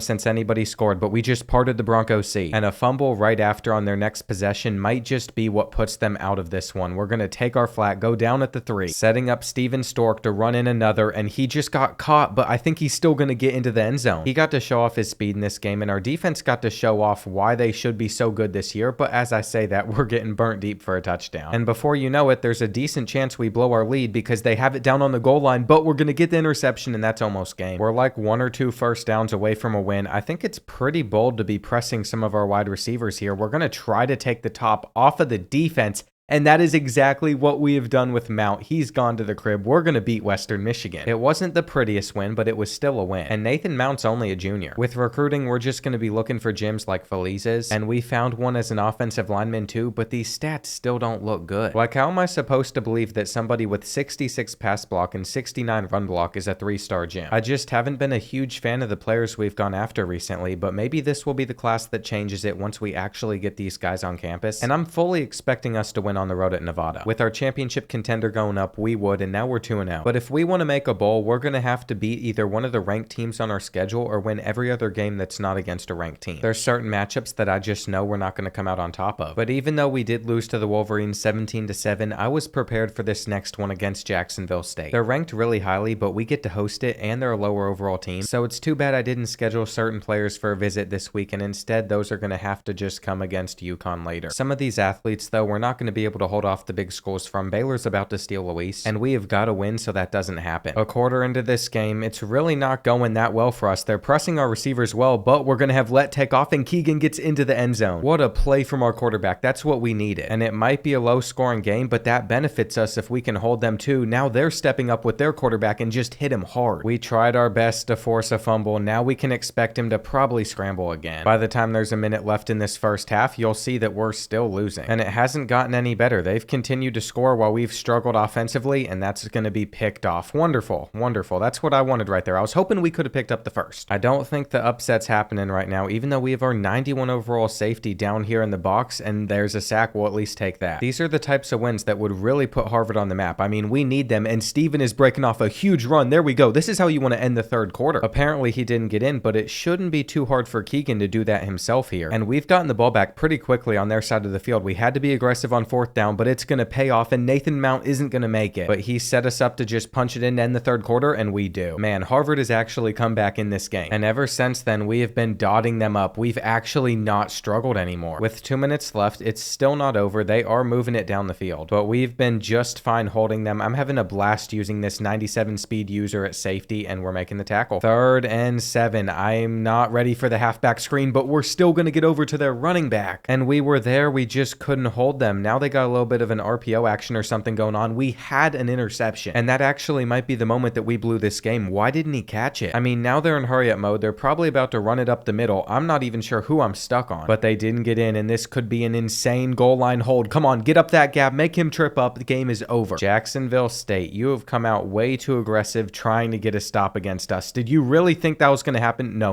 since anybody scored, but we just parted the Broncos C, and a fumble right after on their next possession might just be what puts them out of this one. We're going to take our flat, go down at the 3, setting up Steven Stork to run in another, and he just got caught, but I think he's still going to get into the end zone. He got to show off his speed in this game, and our defense got to show off why they should be so good this year, but as I say that, we're getting burnt deep for a touchdown. And before you know it, there's a decent chance we blow our lead because they have it down on the goal line, but we're going to get the interception, and that's almost game. We're like 1 or 2 first downs away from a win. I think it's pretty bold to be pressing some of our wide receivers here. We're going to try to take the top off of the defense, and that is exactly what we have done with Mount. He's gone to the crib. We're going to beat Western Michigan. It wasn't the prettiest win, but it was still a win. And Nathan Mount's only a junior. With recruiting, we're just going to be looking for gyms like Felice's, and we found one as an offensive lineman too, but these stats still don't look good. Like, how am I supposed to believe that somebody with 66 pass block and 69 run block is a 3-star gym? I just haven't been a huge fan of the players we've gone after recently, but maybe this will be the class that changes it once we actually get these guys on campus, and I'm fully expecting us to win on the road at Nevada. With our championship contender going up, we would, and now we're 2-0. But if we want to make a bowl, we're going to have to beat either one of the ranked teams on our schedule or win every other game that's not against a ranked team. There's certain matchups that I just know we're not going to come out on top of. But even though we did lose to the Wolverines 17-7, I was prepared for this next one against Jacksonville State. They're ranked really highly, but we get to host it, and they're a lower overall team, so it's too bad I didn't schedule certain players for a visit this week, and instead those are going to have to just come against UConn later. Some of these athletes, though, we're not going to be able to hold off the big schools from. Baylor's about to steal Luis, and we have got to win so that doesn't happen. A quarter into this game, it's really not going that well for us. They're pressing our receivers well, but we're going to have let take off, and Keegan gets into the end zone. What a play from our quarterback. That's what we needed. And it might be a low-scoring game, but that benefits us if we can hold them too. Now they're stepping up with their quarterback and just hit him hard. We tried our best to force a fumble. Now we can expect him to probably scramble again. By the time there's a minute left in this first half, you'll see that we're still losing. And it hasn't gotten any better. They've continued to score while we've struggled offensively, and that's going to be picked off. Wonderful. Wonderful. That's what I wanted right there. I was hoping we could have picked up the first. I don't think the upset's happening right now, even though we have our 91 overall safety down here in the box, and there's a sack. We'll at least take that. These are the types of wins that would really put Harvard on the map. I mean, we need them, and Steven is breaking off a huge run. There we go. This is how you want to end the third quarter. Apparently, he didn't get in, but it shouldn't be too hard for Keegan to do that himself here. And we've gotten the ball back pretty quickly on their side of the field. We had to be aggressive on fourth down, but it's going to pay off, and Nathan Mount isn't going to make it. But he set us up to just punch it in to end the third quarter, and we do. Man, Harvard has actually come back in this game. And ever since then, we have been dotting them up. We've actually not struggled anymore. With 2 minutes left, it's still not over. They are moving it down the field, but we've been just fine holding them. I'm having a blast using this 97 speed user at safety, and we're making the tackle. 3rd and 7. I'm not ready for the halfback screen, but we're still going to get over to their running back. And we were there. We just couldn't hold them. Now they got a little bit of an RPO action or something going on. We had an interception, and that actually might be the moment that we blew this game. Why didn't he catch it? I mean, now they're in hurry up mode. They're probably about to run it up the middle. I'm not even sure who I'm stuck on, but they didn't get in, and this could be an insane goal line hold. Come on, get up that gap, make him trip up. The game is over. Jacksonville State, you have come out way too aggressive trying to get a stop against us. Did you really think that was going to happen? No.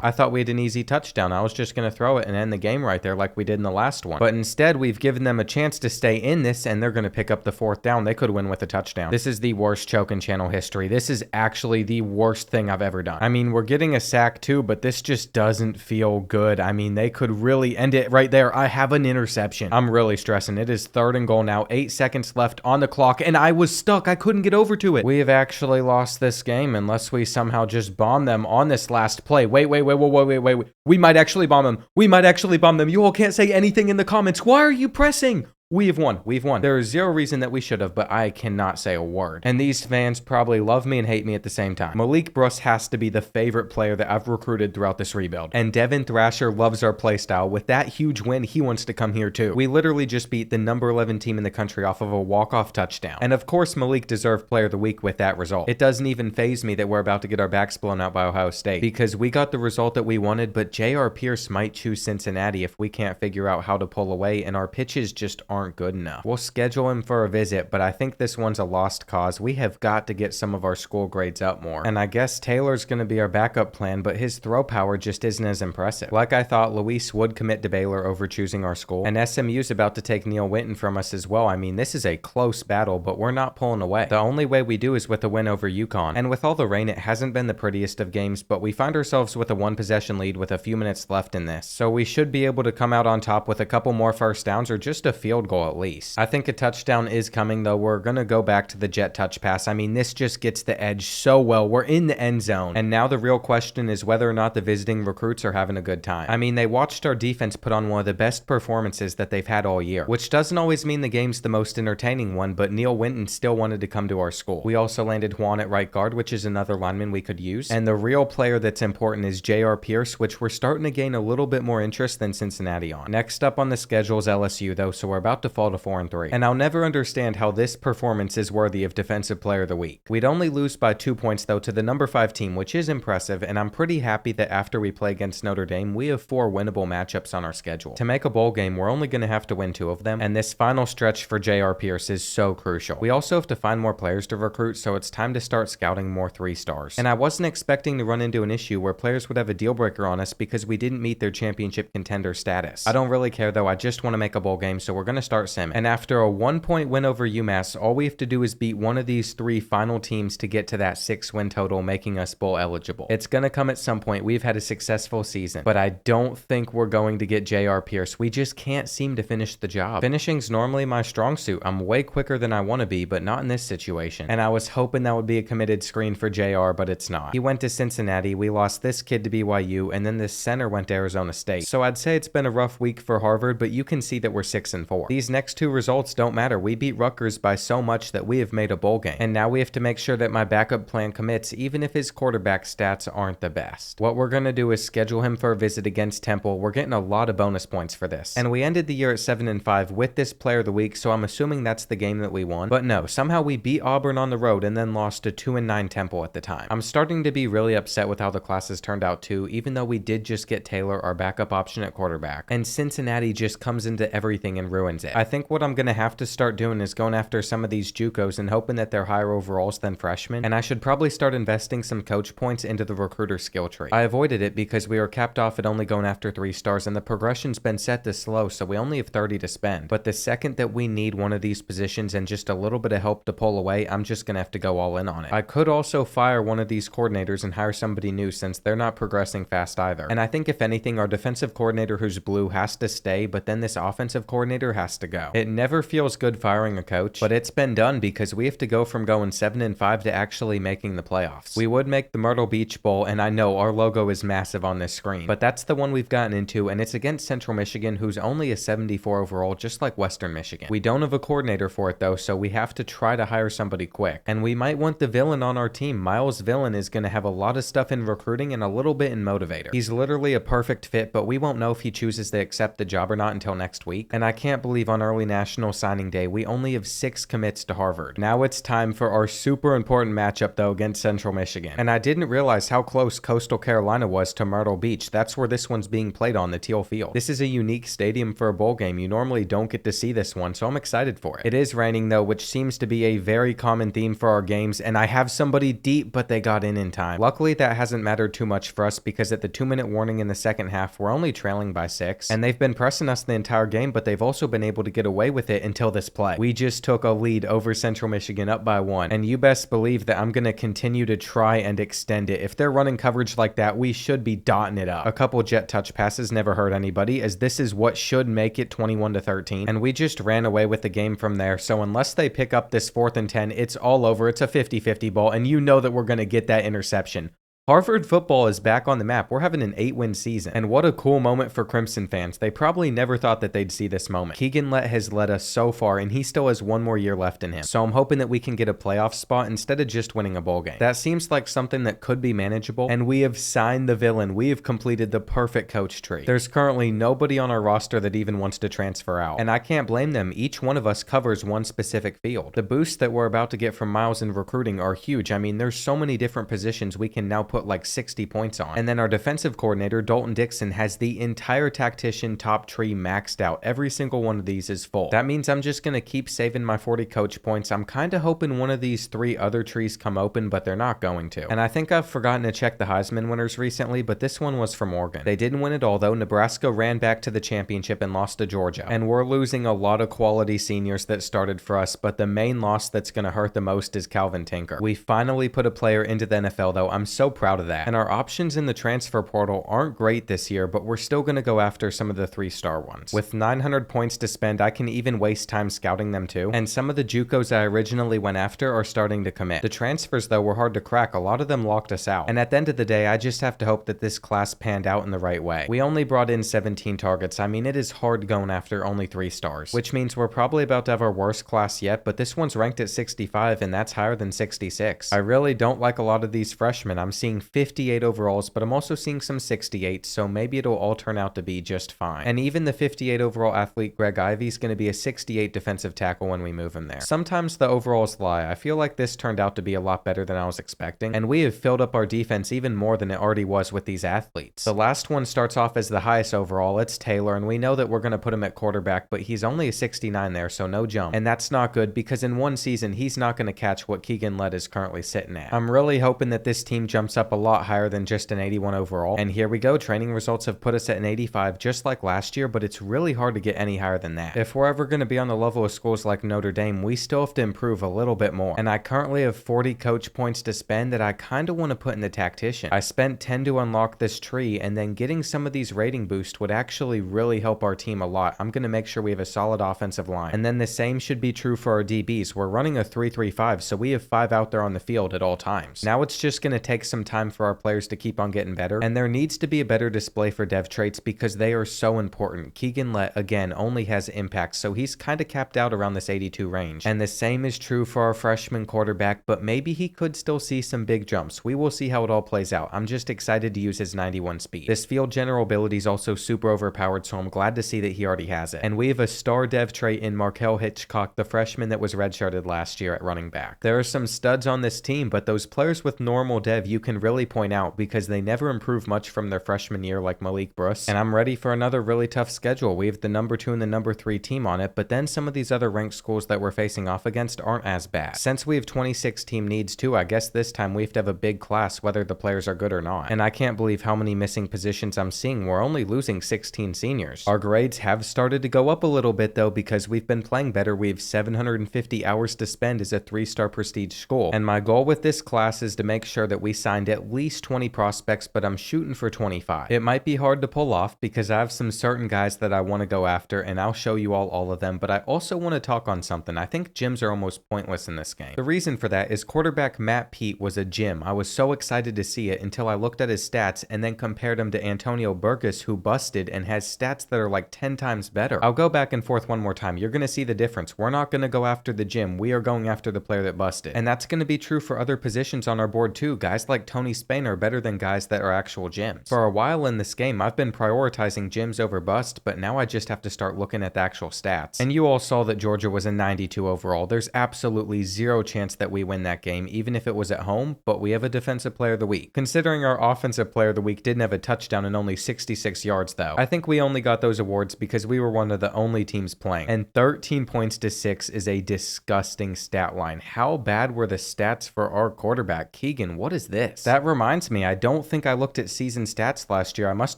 I thought we had an easy touchdown. I was just going to throw it and end the game right there like we did in the last one. But instead, we've given them a chance to stay in this, and they're going to pick up the fourth down. They could win with a touchdown. This is the worst choke in channel history. This is actually the worst thing I've ever done. I mean, we're getting a sack too, but this just doesn't feel good. I mean, they could really end it right there. I have an interception. I'm really stressing. It is 3rd and goal now. 8 seconds left on the clock, and I was stuck. I couldn't get over to it. We have actually lost this game unless we somehow just bomb them on this last play. Wait. We might actually bomb them. You all can't say anything in the comments. Why are you pressing? We've won. There is zero reason that we should have, but I cannot say a word. And these fans probably love me and hate me at the same time. Malik Bruss has to be the favorite player that I've recruited throughout this rebuild. And Devin Thrasher loves our playstyle. With that huge win, he wants to come here too. We literally just beat the number 11 team in the country off of a walk-off touchdown. And of course, Malik deserved player of the week with that result. It doesn't even faze me that we're about to get our backs blown out by Ohio State, because we got the result that we wanted, but J.R. Pierce might choose Cincinnati if we can't figure out how to pull away, and our pitches just aren't aren't good enough. We'll schedule him for a visit, but I think this one's a lost cause. We have got to get some of our school grades up more. And I guess Taylor's going to be our backup plan, but his throw power just isn't as impressive. Like I thought, Luis would commit to Baylor over choosing our school, and SMU's about to take Neil Winton from us as well. I mean, this is a close battle, but we're not pulling away. The only way we do is with a win over UConn. And with all the rain, it hasn't been the prettiest of games, but we find ourselves with a 1-possession lead with a few minutes left in this. So we should be able to come out on top with a couple more first downs or just a field goal at least. I think a touchdown is coming though. We're gonna go back to the jet touch pass. I mean, this just gets the edge so well. We're in the end zone. And now the real question is whether or not the visiting recruits are having a good time. I mean, they watched our defense put on one of the best performances that they've had all year, which doesn't always mean the game's the most entertaining one, but Neil Winton still wanted to come to our school. We also landed Juan at right guard, which is another lineman we could use. And the real player that's important is J.R. Pierce, which we're starting to gain a little bit more interest than Cincinnati on. Next up on the schedule is LSU though, so we're about to fall to 4-3. And I'll never understand how this performance is worthy of Defensive Player of the Week. We'd only lose by 2 points though to the number 5 team, which is impressive, and I'm pretty happy that after we play against Notre Dame, we have 4 winnable matchups on our schedule. To make a bowl game, we're only going to have to win 2 of them, and this final stretch for J.R. Pierce is so crucial. We also have to find more players to recruit, so it's time to start scouting more 3-stars. And I wasn't expecting to run into an issue where players would have a deal breaker on us because we didn't meet their championship contender status. I don't really care though, I just want to make a bowl game, so we're going to start Sim. And after a 1-point win over UMass, all we have to do is beat one of these 3 final teams to get to that 6-win total, making us bowl eligible. It's going to come at some point. We've had a successful season, but I don't think we're going to get J.R. Pierce. We just can't seem to finish the job. Finishing's normally my strong suit. I'm way quicker than I want to be, but not in this situation. And I was hoping that would be a committed screen for JR, but it's not. He went to Cincinnati, we lost this kid to BYU, and then this center went to Arizona State. So I'd say it's been a rough week for Harvard, but you can see that we're 6-4. These next 2 results don't matter. We beat Rutgers by so much that we have made a bowl game. And now we have to make sure that my backup plan commits, even if his quarterback stats aren't the best. What we're going to do is schedule him for a visit against Temple. We're getting a lot of bonus points for this. And we ended the year at 7-5 with this player of the week, so I'm assuming that's the game that we won. But no, somehow we beat Auburn on the road and then lost to 2-9 Temple at the time. I'm starting to be really upset with how the classes turned out too, even though we did just get Taylor, our backup option at quarterback. And Cincinnati just comes into everything and ruins it. I think what I'm going to have to start doing is going after some of these JUCOs and hoping that they're higher overalls than freshmen. And I should probably start investing some coach points into the recruiter skill tree. I avoided it because we were capped off at only going after 3 stars and the progression's been set to slow, so we only have 30 to spend. But the second that we need one of these positions and just a little bit of help to pull away, I'm just going to have to go all in on it. I could also fire one of these coordinators and hire somebody new since they're not progressing fast either. And I think if anything, our defensive coordinator who's blue has to stay, but then this offensive coordinator has to go. It never feels good firing a coach, but it's been done because we have to go from going 7-5 to actually making the playoffs. We would make the Myrtle Beach Bowl, and I know our logo is massive on this screen, but that's the one we've gotten into, and it's against Central Michigan, who's only a 74 overall, just like Western Michigan. We don't have a coordinator for it though, so we have to try to hire somebody quick. And we might want the villain on our team. Miles Villain is going to have a lot of stuff in recruiting and a little bit in motivator. He's literally a perfect fit, but we won't know if he chooses to accept the job or not until next week. And I can't believe on early national signing day, we only have 6 commits to Harvard. Now it's time for our super important matchup though against Central Michigan. And I didn't realize how close Coastal Carolina was to Myrtle Beach. That's where this one's being played on, the Teal Field. This is a unique stadium for a bowl game. You normally don't get to see this one, so I'm excited for it. It is raining though, which seems to be a very common theme for our games, and I have somebody deep, but they got in time. Luckily, that hasn't mattered too much for us because at the 2-minute warning in the second half, we're only trailing by 6, and they've been pressing us the entire game, but they've also been able to get away with it until this play. We just took a lead over Central Michigan up by 1, and you best believe that I'm going to continue to try and extend it. If they're running coverage like that, we should be dotting it up. A couple jet touch passes never hurt anybody, as this is what should make it 21-13, and we just ran away with the game from there. So unless they pick up this 4th and 10, it's all over. It's a 50-50 ball, and you know that we're going to get that interception. Harvard football is back on the map. We're having an 8-win season. And what a cool moment for Crimson fans. They probably never thought that they'd see this moment. Keegan Lett has led us so far, and he still has 1 more year left in him. So I'm hoping that we can get a playoff spot instead of just winning a bowl game. That seems like something that could be manageable. And we have signed the villain. We have completed the perfect coach tree. There's currently nobody on our roster that even wants to transfer out. And I can't blame them. Each one of us covers one specific field. The boosts that we're about to get from Miles in recruiting are huge. I mean, there's so many different positions we can now put put like 60 points on. And then our defensive coordinator, Dalton Dixon, has the entire tactician top tree maxed out. Every single one of these is full. That means I'm just going to keep saving my 40 coach points. I'm kind of hoping one of these 3 other trees come open, but they're not going to. And I think I've forgotten to check the Heisman winners recently, but this one was from Oregon. They didn't win it all though. Nebraska ran back to the championship and lost to Georgia. And we're losing a lot of quality seniors that started for us, but the main loss that's going to hurt the most is Calvin Tinker. We finally put a player into the NFL though. I'm so proud of that. And our options in the transfer portal aren't great this year, but we're still going to go after some of the 3-star ones. With 900 points to spend, I can even waste time scouting them too. And some of the JUCOs I originally went after are starting to commit. The transfers though were hard to crack. A lot of them locked us out. And at the end of the day, I just have to hope that this class panned out in the right way. We only brought in 17 targets. I mean, it is hard going after only 3 stars, which means we're probably about to have our worst class yet, but this one's ranked at 65 and that's higher than 66. I really don't like a lot of these freshmen. I'm seeing 58 overalls, but I'm also seeing some 68, so maybe it'll all turn out to be just fine. And even the 58 overall athlete Greg Ivey's going to be a 68 defensive tackle when we move him there. Sometimes the overalls lie. I feel like this turned out to be a lot better than I was expecting, and we have filled up our defense even more than it already was with these athletes. The last one starts off as the highest overall. It's Taylor, and we know that we're going to put him at quarterback, but he's only a 69 there, so no jump. And that's not good because in one season, he's not going to catch what Keegan Lett is currently sitting at. I'm really hoping that this team jumps up a lot higher than just an 81 overall. And here we go. Training results have put us at an 85 just like last year, but it's really hard to get any higher than that. If we're ever going to be on the level of schools like Notre Dame, we still have to improve a little bit more. And I currently have 40 coach points to spend that I kind of want to put in the tactician. I spent 10 to unlock this tree, and then getting some of these rating boosts would actually really help our team a lot. I'm going to make sure we have a solid offensive line. And then the same should be true for our DBs. We're running a 3-3-5, so we have 5 out there on the field at all times. Now it's just going to take some time for our players to keep on getting better, and there needs to be a better display for dev traits because they are so important. Keegan Lett, again, only has impact, so he's kind of capped out around this 82 range. And the same is true for our freshman quarterback, but maybe he could still see some big jumps. We will see how it all plays out. I'm just excited to use his 91 speed. This field general ability is also super overpowered, so I'm glad to see that he already has it. And we have a star dev trait in Markel Hitchcock, the freshman that was redshirted last year at running back. There are some studs on this team, but those players with normal dev you can really point out because they never improve much from their freshman year like Malik Bruce. And I'm ready for another really tough schedule. We have the number 2 and the number 3 team on it, but then some of these other ranked schools that we're facing off against aren't as bad. Since we have 26 team needs too, I guess this time we have to have a big class whether the players are good or not. And I can't believe how many missing positions I'm seeing. We're only losing 16 seniors. Our grades have started to go up a little bit though because we've been playing better. We have 750 hours to spend as a 3-star prestige school. And my goal with this class is to make sure that we signed at least 20 prospects, but I'm shooting for 25. It might be hard to pull off because I have some certain guys that I want to go after, and I'll show you all of them, but I also want to talk on something. I think gyms are almost pointless in this game. The reason for that is quarterback Matt Pete was a gym. I was so excited to see it until I looked at his stats and then compared him to Antonio Burgess, who busted and has stats that are like 10 times better. I'll go back and forth one more time. You're going to see the difference. We're not going to go after the gym. We are going after the player that busted. And that's going to be true for other positions on our board too. Guys like Tony Spain are better than guys that are actual gyms. For a while in this game, I've been prioritizing gyms over bust, but now I just have to start looking at the actual stats. And you all saw that Georgia was a 92 overall. There's absolutely zero chance that we win that game, even if it was at home, but we have a defensive player of the week. Considering our offensive player of the week didn't have a touchdown and only 66 yards though. I think we only got those awards because we were one of the only teams playing. And 13 points to 6 is a disgusting stat line. How bad were the stats for our quarterback? Keegan, what is this? That reminds me, I don't think I looked at season stats last year. I must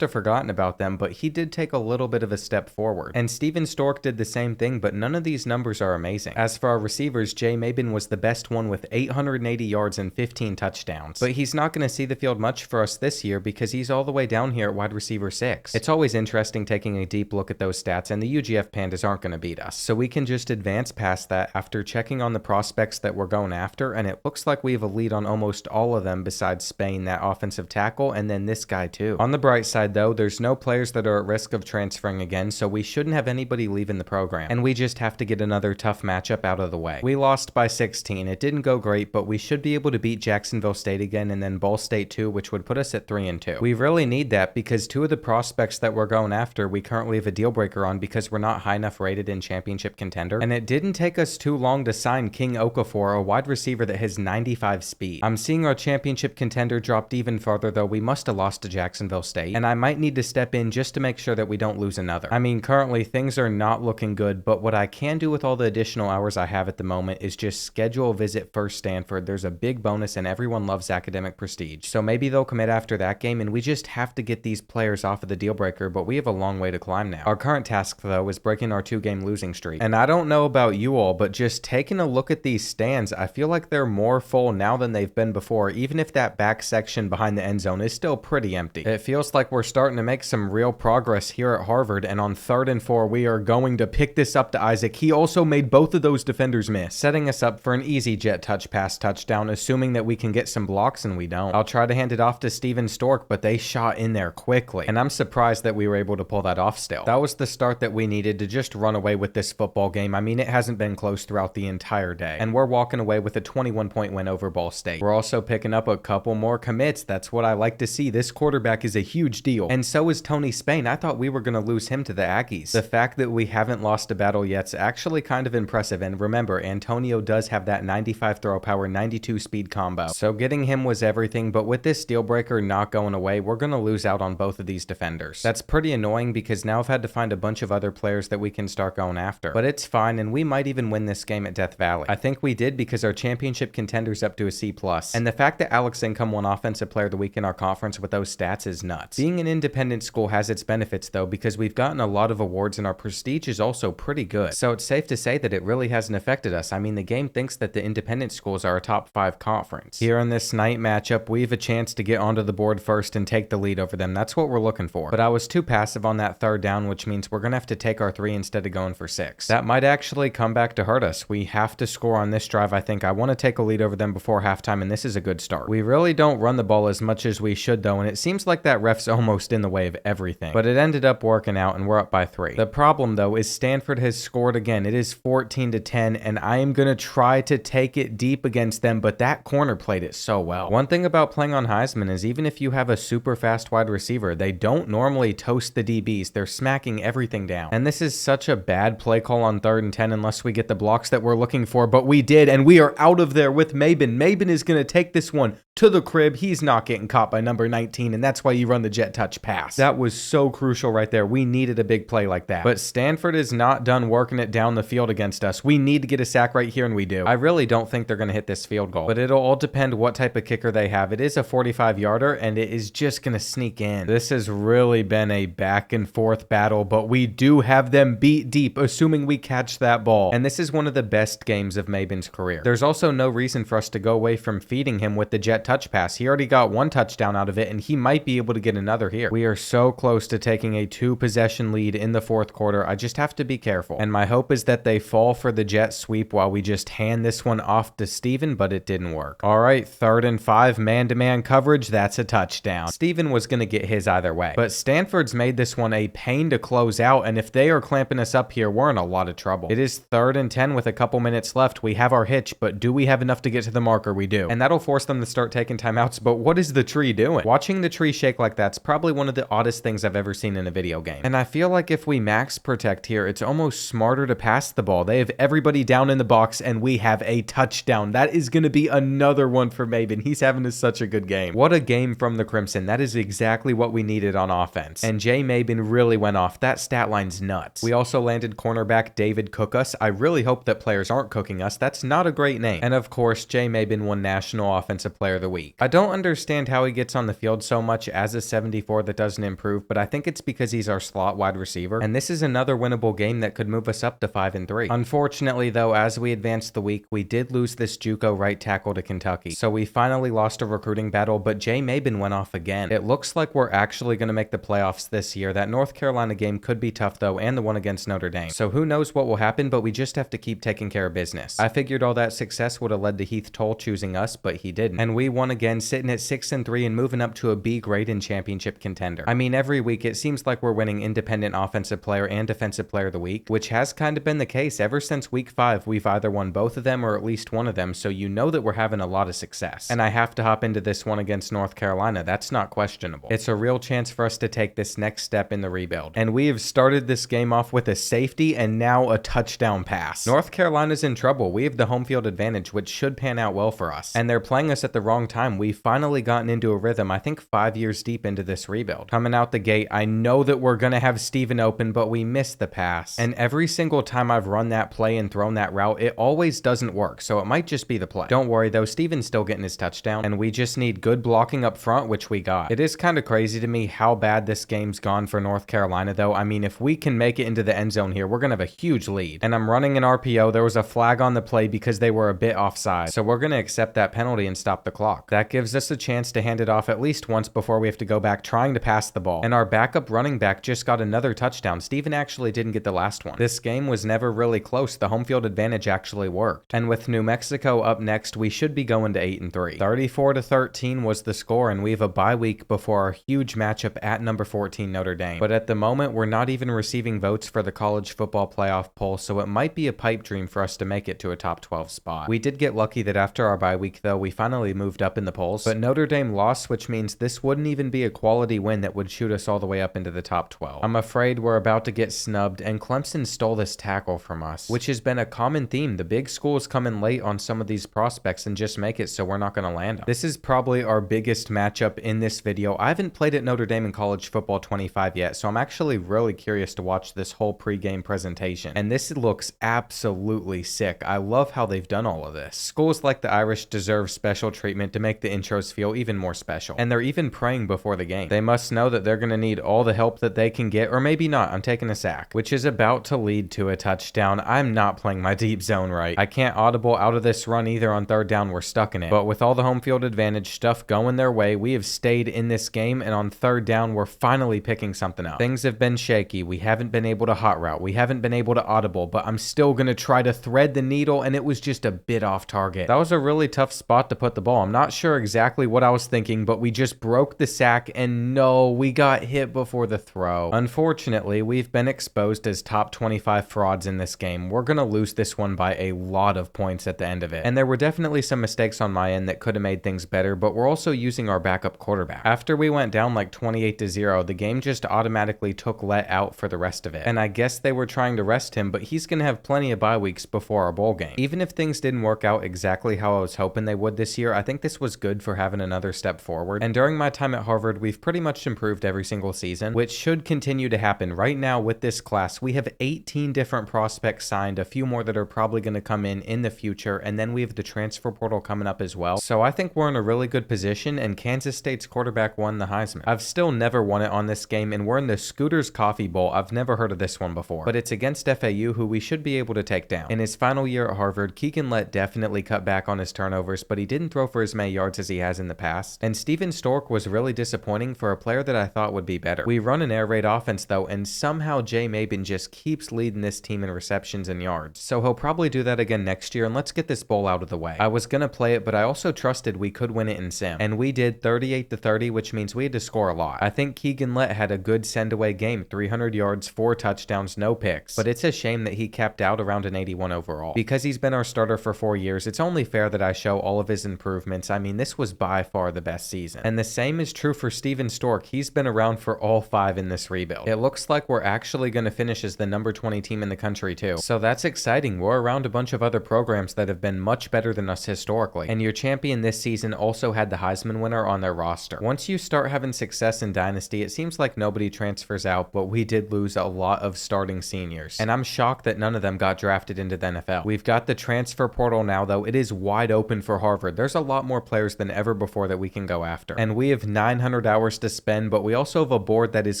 have forgotten about them, but he did take a little bit of a step forward. And Steven Stork did the same thing, but none of these numbers are amazing. As for our receivers, Jay Mabin was the best one with 880 yards and 15 touchdowns. But he's not going to see the field much for us this year because he's all the way down here at wide receiver 6. It's always interesting taking a deep look at those stats, and the UGF Pandas aren't going to beat us. So we can just advance past that after checking on the prospects that we're going after, and it looks like we have a lead on almost all of them besides Spain, that offensive tackle, and then this guy too. On the bright side though, there's no players that are at risk of transferring again, so we shouldn't have anybody leaving the program. And we just have to get another tough matchup out of the way. We lost by 16. It didn't go great, but we should be able to beat Jacksonville State again and then Ball State too, which would put us at 3-2. We really need that because 2 of the prospects that we're going after, we currently have a deal breaker on because we're not high enough rated in championship contender. And it didn't take us too long to sign King Okafor, a wide receiver that has 95 speed. I'm seeing our championship contender contender dropped even farther though. We must have lost to Jacksonville State, and I might need to step in just to make sure that we don't lose another. I mean, currently things are not looking good, but what I can do with all the additional hours I have at the moment is just schedule a visit for Stanford. There's a big bonus and everyone loves academic prestige. So maybe they'll commit after that game, and we just have to get these players off of the deal breaker, but we have a long way to climb now. Our current task though is breaking our 2-game losing streak. And I don't know about you all, but just taking a look at these stands, I feel like they're more full now than they've been before, even if that back section behind the end zone is still pretty empty. It feels like we're starting to make some real progress here at Harvard, and on 3rd and 4, we are going to pick this up to Isaac. He also made both of those defenders miss, setting us up for an easy jet touch pass touchdown, assuming that we can get some blocks, and we don't. I'll try to hand it off to Steven Stork, but they shot in there quickly, and I'm surprised that we were able to pull that off still. That was the start that we needed to just run away with this football game. I mean, it hasn't been close throughout the entire day, and we're walking away with a 21-point win over Ball State. We're also picking up a couple more commits. That's what I like to see. This quarterback is a huge deal, and so is Tony Spain. I thought we were going to lose him to the Aggies. The fact that we haven't lost a battle yet's actually kind of impressive, and remember, Antonio does have that 95 throw power, 92 speed combo, so getting him was everything. But with this deal breaker not going away, we're going to lose out on both of these defenders. That's pretty annoying because now I've had to find a bunch of other players that we can start going after, but it's fine, and we might even win this game at Death Valley. I think we did because our championship contender's up to a C+, and the fact that Alex Income won Offensive Player of the Week in our conference with those stats is nuts. Being an independent school has its benefits though, because we've gotten a lot of awards and our prestige is also pretty good, so it's safe to say that it really hasn't affected us. I mean, the game thinks that the independent schools are a top 5 conference. Here in this night matchup, we have a chance to get onto the board first and take the lead over them. That's what we're looking for, but I was too passive on that 3rd down, which means we're gonna have to take our 3 instead of going for 6. That might actually come back to hurt us. We have to score on this drive. I think I want to take a lead over them before halftime, and this is a good start. We really don't run the ball as much as we should though, and it seems like that ref's almost in the way of everything, but it ended up working out and we're up by 3. The problem though is Stanford has scored again. It is 14-10, and I am gonna try to take it deep against them, but that corner played it so well. One thing about playing on Heisman is even if you have a super fast wide receiver, they don't normally toast the DBs. They're smacking everything down, and this is such a bad play call on 3rd and 10 unless we get the blocks that we're looking for, but we did, and we are out of there with Maben. Maben is gonna take this one to the crib. He's not getting caught by number 19, and that's why you run the jet touch pass. That was so crucial right there. We needed a big play like that, but Stanford is not done working it down the field against us. We need to get a sack right here, and we do. I really don't think they're going to hit this field goal, but it'll all depend what type of kicker they have. It is a 45-yarder, and it is just going to sneak in. This has really been a back and forth battle, but we do have them beat deep, assuming we catch that ball, and this is one of the best games of Maben's career. There's also no reason for us to go away from feeding him with the jet touch pass. He already got 1 touchdown out of it, and he might be able to get another here. We are so close to taking a 2-possession lead in the 4th quarter. I just have to be careful, and my hope is that they fall for the jet sweep while we just hand this one off to Steven, but it didn't work. All right, 3rd and 5, man-to-man coverage. That's a touchdown. Steven was going to get his either way, but Stanford's made this one a pain to close out, and if they are clamping us up here, we're in a lot of trouble. It is 3rd and 10 with a couple minutes left. We have our hitch, but do we have enough to get to the marker? We do, and that'll force them to start taking timeouts, but what is the tree doing? Watching the tree shake like that's probably one of the oddest things I've ever seen in a video game, and I feel like if we max protect here, it's almost smarter to pass the ball. They have everybody down in the box, and we have a touchdown. That is going to be another one for Maben. He's having such a good game. What a game from the Crimson. That is exactly what we needed on offense, and Jay Maben really went off. That stat line's nuts. We also landed cornerback David Cookus. I really hope that players aren't cooking us. That's not a great name. And of course, Jay Maben won National Offensive Player of the Week. I don't understand how he gets on the field so much as a 74 that doesn't improve, but I think it's because he's our slot wide receiver, and this is another winnable game that could move us up to 5-3. Unfortunately though, as we advanced the week, we did lose this JUCO right tackle to Kentucky, so we finally lost a recruiting battle, but Jay Maben went off again. It looks like we're actually going to make the playoffs this year. That North Carolina game could be tough though, and the one against Notre Dame, so who knows what will happen, but we just have to keep taking care of business. I figured all that success would have led to Heath Toll choosing us, but he didn't, and we won again, sitting at 6-3 and moving up to a B grade in championship contender. I mean, every week it seems like we're winning independent offensive player and defensive player of the week, which has kind of been the case ever since week 5. We've either won both of them or at least one of them, so you know that we're having a lot of success. And I have to hop into this one against North Carolina. That's not questionable. It's a real chance for us to take this next step in the rebuild, and we have started this game off with a safety and now a touchdown pass. North Carolina's in trouble. We have the home field advantage, which should pan out well for us, and they're playing us at the wrong time, we've finally gotten into a rhythm, I think 5 years deep into this rebuild. Coming out the gate, I know that we're going to have Steven open, but we missed the pass. And every single time I've run that play and thrown that route, it always doesn't work, so it might just be the play. Don't worry though, Steven's still getting his touchdown, and we just need good blocking up front, which we got. It is kind of crazy to me how bad this game's gone for North Carolina though. I mean, if we can make it into the end zone here, we're going to have a huge lead. And I'm running an RPO. There was a flag on the play because they were a bit offside, so we're going to accept that penalty and stop the clock. That gives us a chance to hand it off at least once before we have to go back trying to pass the ball. And our backup running back just got another touchdown. Steven actually didn't get the last one. This game was never really close. The home field advantage actually worked. And with New Mexico up next, we should be going to 8-3. 34-13 was the score, and we have a bye week before our huge matchup at number 14 Notre Dame. But at the moment, we're not even receiving votes for the college football playoff poll, so it might be a pipe dream for us to make it to a top 12 spot. We did get lucky that after our bye week though, we finally moved up in the polls, but Notre Dame lost, which means this wouldn't even be a quality win that would shoot us all the way up into the top 12. I'm afraid we're about to get snubbed, and Clemson stole this tackle from us, which has been a common theme. The big schools come in late on some of these prospects and just make it so we're not going to land them. This is probably our biggest matchup in this video. I haven't played at Notre Dame in college football 25 yet, so I'm actually really curious to watch this whole pregame presentation, and this looks absolutely sick. I love how they've done all of this. Schools like the Irish deserve special treatment to make the intros feel even more special, and they're even praying before the game. They must know that they're going to need all the help that they can get, or maybe not. I'm taking a sack, which is about to lead to a touchdown. I'm not playing my deep zone right. I can't audible out of this run either. On third down, we're stuck in it, but with all the home field advantage stuff going their way, we have stayed in this game, and on third down, we're finally picking something up. Things have been shaky. We haven't been able to hot route. We haven't been able to audible, but I'm still going to try to thread the needle, and it was just a bit off target. That was a really tough spot to put the ball. I'm not sure exactly what I was thinking, but we just broke the sack, and no, we got hit before the throw. Unfortunately, we've been exposed as top 25 frauds in this game. We're going to lose this one by a lot of points at the end of it, and there were definitely some mistakes on my end that could have made things better, but we're also using our backup quarterback. After we went down like 28-0, the game just automatically took let out for the rest of it, and I guess they were trying to rest him, but he's going to have plenty of bye weeks before our bowl game. Even if things didn't work out exactly how I was hoping they would this year, I think this was good for having another step forward. And during my time at Harvard, we've pretty much improved every single season, which should continue to happen. Right now with this class, we have 18 different prospects signed, a few more that are probably going to come in the future, and then we have the transfer portal coming up as well. So I think we're in a really good position, and Kansas State's quarterback won the Heisman. I've still never won it on this game, and we're in the Scooters Coffee Bowl. I've never heard of this one before, but it's against FAU, who we should be able to take down. In his final year at Harvard, Keegan Lett definitely cut back on his turnovers, but he didn't throw for as many yards as he has in the past. And Steven Stork was really disappointing for a player that I thought would be better. We run an air raid offense though, and somehow Jay Mabin just keeps leading this team in receptions and yards. So he'll probably do that again next year, and let's get this bowl out of the way. I was gonna play it, but I also trusted we could win it in sim. And we did 38-30, which means we had to score a lot. I think Keegan Lett had a good send away game, 300 yards, 4 touchdowns, no picks. But it's a shame that he capped out around an 81 overall. Because he's been our starter for 4 years, it's only fair that I show all of his improvements. I mean, this was by far the best season. And the same is true for Steven Stork. He's been around for all 5 in this rebuild. It looks like we're actually going to finish as the number 20 team in the country too. So that's exciting. We're around a bunch of other programs that have been much better than us historically. And your champion this season also had the Heisman winner on their roster. Once you start having success in Dynasty, it seems like nobody transfers out, but we did lose a lot of starting seniors. And I'm shocked that none of them got drafted into the NFL. We've got the transfer portal now though. It is wide open for Harvard. There's a lot more players than ever before that we can go after. And we have 900 hours to spend, but we also have a board that is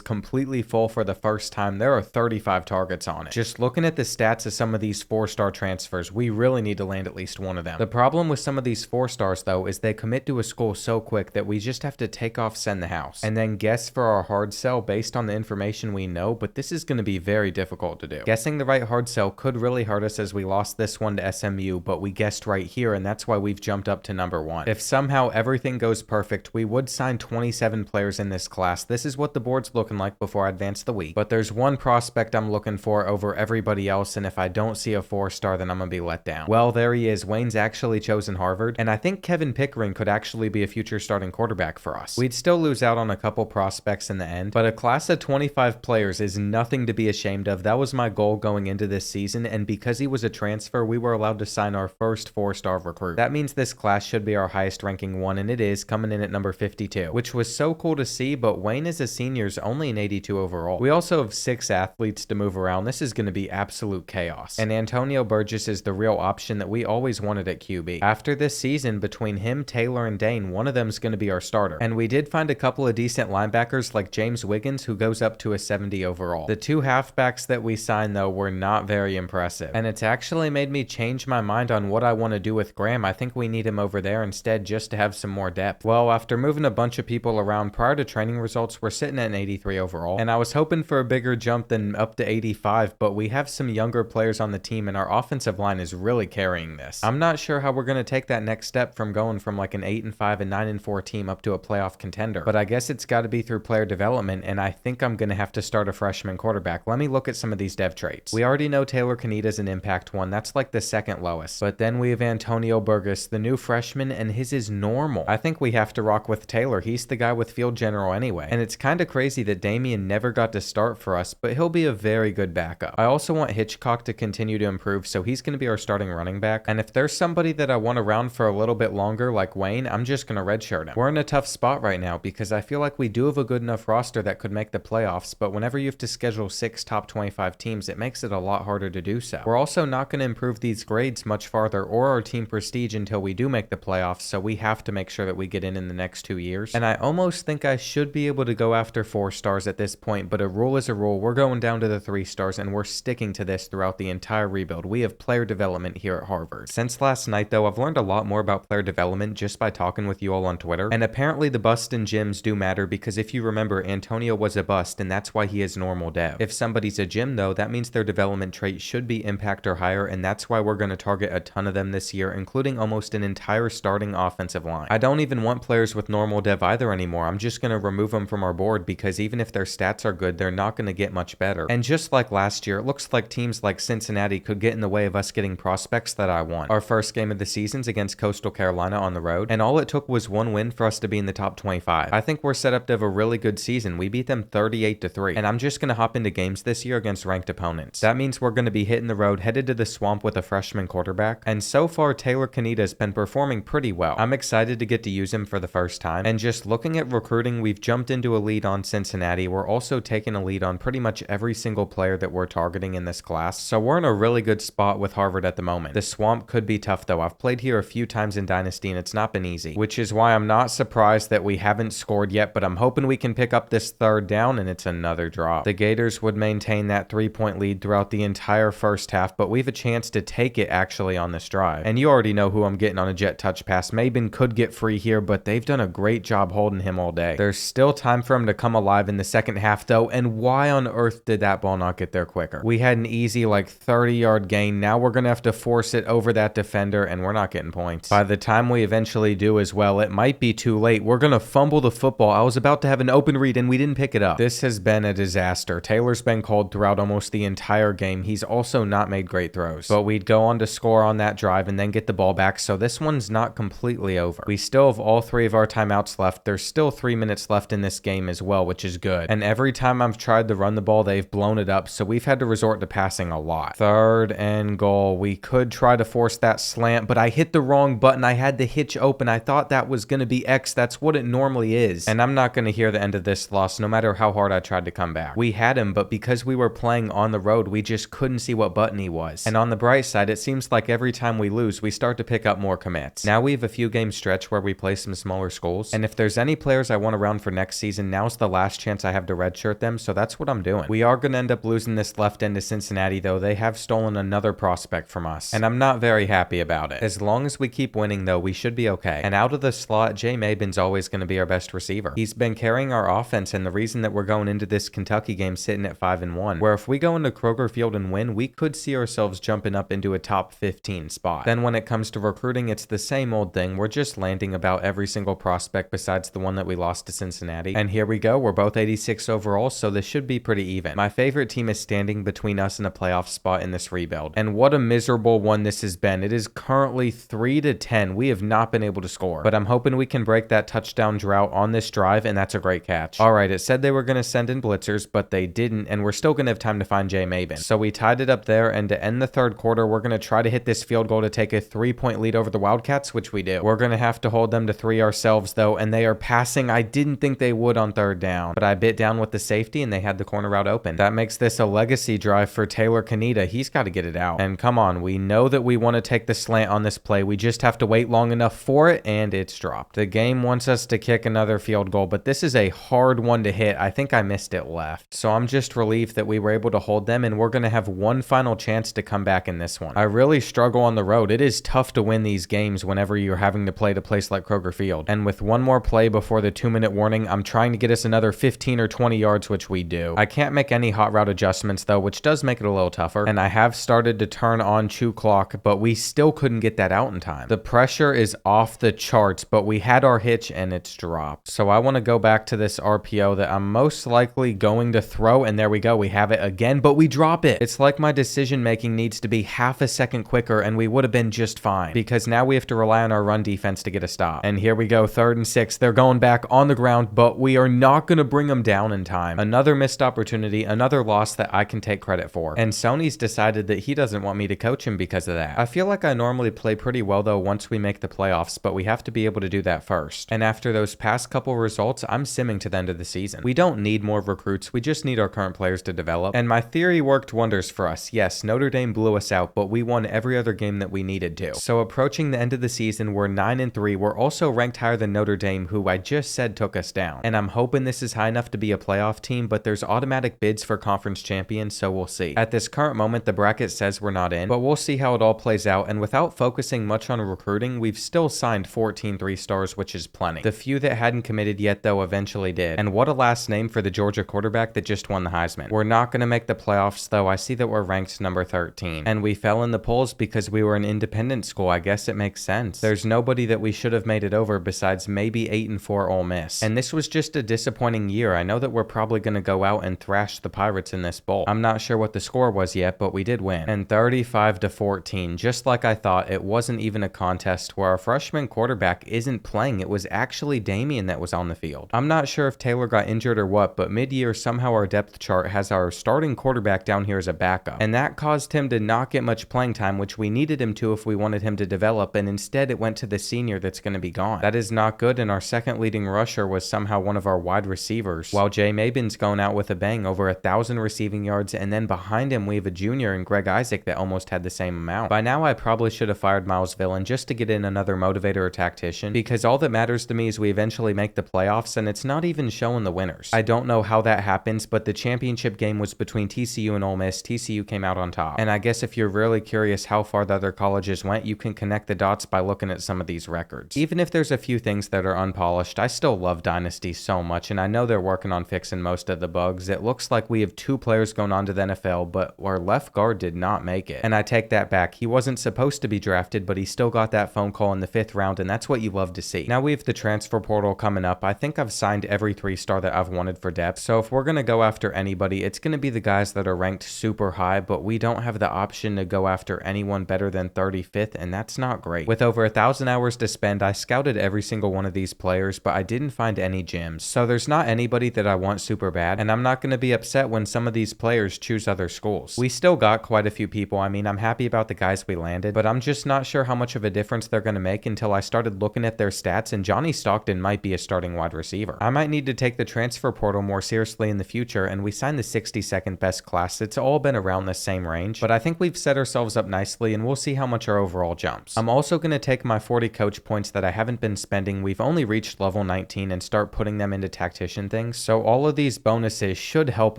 completely full for the first time. There are 35 targets on it. Just looking at the stats of some of these 4-star transfers, we really need to land at least one of them. The problem with some of these 4-stars though is they commit to a school so quick that we just have to take off, send the house, and then guess for our hard sell based on the information we know, but this is going to be very difficult to do. Guessing the right hard sell could really hurt us as we lost this one to SMU, but we guessed right here, and that's why we've jumped up to number 1. If somehow everything goes perfect, we would sign 27 players in this class. This is what the board's looking like before I advance the week, but there's one prospect I'm looking for over everybody else, and if I don't see a 4-star, then I'm gonna be let down. Well, there he is. Wayne's actually chosen Harvard, and I think Kevin Pickering could actually be a future starting quarterback for us. We'd still lose out on a couple prospects in the end, but a class of 25 players is nothing to be ashamed of. That was my goal going into this season, and because he was a transfer, we were allowed to sign our first 4-star recruit. That means this class should be our highest highest ranking one, and it is, coming in at number 52, which was so cool to see, but Wayne as a senior is only an 82 overall. We also have 6 athletes to move around. This is going to be absolute chaos. And Antonio Burgess is the real option that we always wanted at QB. After this season, between him, Taylor, and Dane, one of them is going to be our starter. And we did find a couple of decent linebackers like James Wiggins, who goes up to a 70 overall. The 2 halfbacks that we signed, though, were not very impressive. And it's actually made me change my mind on what I want to do with Graham. I think we need him over there instead just to have some more depth. Well, after moving a bunch of people around prior to training results, we're sitting at an 83 overall. And I was hoping for a bigger jump than up to 85, but we have some younger players on the team and our offensive line is really carrying this. I'm not sure how we're going to take that next step from going from like an 8-5 and 9-4 team up to a playoff contender, but I guess it's got to be through player development, and I think I'm going to have to start a freshman quarterback. Let me look at some of these dev traits. We already know Taylor Kanita's an impact one. That's like the second lowest, but then we have Antonio Burgess, the new freshman, and his is normal. I think we have to rock with Taylor. He's the guy with field general anyway, and it's kind of crazy that Damian never got to start for us, but he'll be a very good backup. I also want Hitchcock to continue to improve, so he's going to be our starting running back, and if there's somebody that I want around for a little bit longer like Wayne, I'm just going to redshirt him. We're in a tough spot right now because I feel like we do have a good enough roster that could make the playoffs, but whenever you have to schedule 6 top 25 teams, it makes it a lot harder to do so. We're also not going to improve these grades much farther or our team prestige until we do make the playoffs, so we have to make sure that we get in the next 2 years. And I almost think I should be able to go after 4 stars at this point, but a rule is a rule. We're going down to the 3 stars, and we're sticking to this throughout the entire rebuild. We have player development here at Harvard. Since last night, though, I've learned a lot more about player development just by talking with you all on Twitter, and apparently the bust and gyms do matter because if you remember, Antonio was a bust, and that's why he is normal dev. If somebody's a gym, though, that means their development trait should be impact or higher, and that's why we're going to target a ton of them this year, including almost an entire starting offensive line. I don't even want players with normal dev either anymore. I'm just going to remove them from our board because even if their stats are good, they're not going to get much better. And just like last year, it looks like teams like Cincinnati could get in the way of us getting prospects that I want. Our first game of the season's against Coastal Carolina on the road, and all it took was 1 win for us to be in the top 25. I think we're set up to have a really good season. We beat them 38-3, and I'm just going to hop into games this year against ranked opponents. That means we're going to be hitting the road, headed to the swamp with a freshman quarterback, and so far Taylor Kanita has been performing pretty well. I'm excited to get to use him for the first time, and just looking at recruiting, we've jumped into a lead on Cincinnati. We're also taking a lead on pretty much every single player that we're targeting in this class, so we're in a really good spot with Harvard at the moment. The swamp could be tough though. I've played here a few times in Dynasty and it's not been easy, which is why I'm not surprised that we haven't scored yet, but I'm hoping we can pick up this 3rd down and it's another drop. The Gators would maintain that 3-point lead throughout the entire first half, but we have a chance to take it actually on this drive. And you already know who I'm getting on a jet touch pass. Mabin could get free here, but they've done a great job holding him all day. There's still time for him to come alive in the second half though, and why on earth did that ball not get there quicker? We had an easy like 30-yard gain. Now we're going to have to force it over that defender, and we're not getting points. By the time we eventually do as well, it might be too late. We're going to fumble the football. I was about to have an open read and we didn't pick it up. This has been a disaster. Taylor's been called throughout almost the entire game. He's also not made great throws, but we'd go on to score on that drive and then get the ball back, so this one's not completely over. We still have all 3 of our timeouts left. There's still 3 minutes left in this game as well, which is good. And every time I've tried to run the ball, they've blown it up, so we've had to resort to passing a lot. 3rd and goal. We could try to force that slant, but I hit the wrong button. I had the hitch open. I thought that was going to be X. That's what it normally is. And I'm not going to hear the end of this loss no matter how hard I tried to come back. We had him, but because we were playing on the road, we just couldn't see what button he was. And on the bright side, it seems like every time we lose, we start to pick up more commits. Now we have a few game stretch where we play some smaller schools, and if there's any players I want around for next season, now's the last chance I have to redshirt them, so that's what I'm doing. We are going to end up losing this left end to Cincinnati though. They have stolen another prospect from us, and I'm not very happy about it. As long as we keep winning though, we should be okay. And out of the slot, Jay Mabin's always going to be our best receiver. He's been carrying our offense, and the reason that we're going into this Kentucky game sitting at 5-1, where if we go into Kroger Field and win, we could see ourselves jumping up into a top 15 spot. Then when it comes to recruiting, it's the same old thing. We're just landing about every single prospect besides the one that we lost to Cincinnati. And here we go. We're both 86 overall, so this should be pretty even. My favorite team is standing between us and a playoff spot in this rebuild. And what a miserable one this has been. It is currently 3-10. We have not been able to score, but I'm hoping we can break that touchdown drought on this drive, and that's a great catch. All right, it said they were going to send in blitzers, but they didn't, and we're still going to have time to find Jay Mabin. So we tied it up there, and to end the 3rd quarter, we're going to try to hit this field goal to take a 3-point lead over the Wildcats, which we do. do. We're gonna have to hold them to 3 ourselves though, and they are passing. I didn't think they would on 3rd down, but I bit down with the safety and they had the corner route open. That makes this a legacy drive for Taylor Kaneda. He's got to get it out. And come on, we know that we want to take the slant on this play. We just have to wait long enough for it, and it's dropped. The game wants us to kick another field goal, but this is a hard one to hit. I think I missed it left. So I'm just relieved that we were able to hold them, and we're going to have one final chance to come back in this one. I really struggle on the road. It is tough to win these games whenever you're having to play at a place like Kroger Field. And with one more play before the 2-minute warning, I'm trying to get us another 15 or 20 yards, which we do. I can't make any hot route adjustments though, which does make it a little tougher. And I have started to turn on chew clock, but we still couldn't get that out in time. The pressure is off the charts, but we had our hitch and it's dropped. So I want to go back to this RPO that I'm most likely going to throw, and there we go. We have it again, but we drop it. It's like my decision making needs to be half a second quicker, and we would have been just fine, because now we have to rely on our run defense to get a stop. And here we go, 3rd and 6. They're going back on the ground, but we are not going to bring them down in time. Another missed opportunity, another loss that I can take credit for. And Sony's decided that he doesn't want me to coach him because of that. I feel like I normally play pretty well though once we make the playoffs, but we have to be able to do that first. And after those past couple results, I'm simming to the end of the season. We don't need more recruits, we just need our current players to develop. And my theory worked wonders for us. Yes, Notre Dame blew us out, but we won every other game that we needed to. So approaching the end of the season, we're 9-3. We're also ranked higher than Notre Dame, who I just said took us down. And I'm hoping this is high enough to be a playoff team, but there's automatic bids for conference champions, so we'll see. At this current moment, the bracket says we're not in, but we'll see how it all plays out. And without focusing much on recruiting, we've still signed 14 3-stars, which is plenty. The few that hadn't committed yet though eventually did. And what a last name for the Georgia quarterback that just won the Heisman. We're not going to make the playoffs though. I see that we're ranked number 13. And we fell in the polls because we were an independent school. I guess it makes sense. There's nobody that we should have made it over besides maybe 8-4 Ole Miss. And this was just a disappointing year. I know that we're probably going to go out and thrash the Pirates in this bowl. I'm not sure what the score was yet, but we did win. And 35-14, just like I thought, it wasn't even a contest where our freshman quarterback isn't playing. It was actually Damian that was on the field. I'm not sure if Taylor got injured or what, but mid-year somehow our depth chart has our starting quarterback down here as a backup. And that caused him to not get much playing time, which we needed him to if we wanted him to develop, and instead it went to the senior that's going to be gone. That is not good, and our second leading rusher was somehow one of our wide receivers, while Jay Mabin's going out with a bang, over 1,000 receiving yards, and then behind him we have a junior in Greg Isaac that almost had the same amount. By now I probably should have fired Miles Villain just to get in another motivator or tactician, because all that matters to me is we eventually make the playoffs, and it's not even showing the winners. I don't know how that happens, but the championship game was between TCU and Ole Miss. TCU came out on top. And I guess if you're really curious how far the other colleges went, you can connect the dots by looking at some of these records. Even if there's a few things that are unpolished, I still love Dynasty so much, and I know they're working on fixing most of the bugs. It looks like we have 2 players going on to the NFL, but our left guard did not make it. And I take that back. He wasn't supposed to be drafted, but he still got that phone call in the 5th round, and that's what you love to see. Now we have the transfer portal coming up. I think I've signed every 3-star that I've wanted for depth. So if we're going to go after anybody, it's going to be the guys that are ranked super high, but we don't have the option to go after anyone better than 35th, and that's not great. With over 1,000 hours to spend, I scouted every single one of these players, but I didn't find any gems. So there's not anybody that I want super bad, and I'm not going to be upset when some of these players choose other schools. We still got quite a few people. I mean, I'm happy about the guys we landed, but I'm just not sure how much of a difference they're going to make until I started looking at their stats, and Johnny Stockton might be a starting wide receiver. I might need to take the transfer portal more seriously in the future, and we signed the 62nd best class. It's all been around the same range, but I think we've set ourselves up nicely, and we'll see how much our overall jumps. I'm also going to take my 40 coach points that I haven't been spending. We've only reached level 19 and start putting them into tactician things, so all of these bonuses should help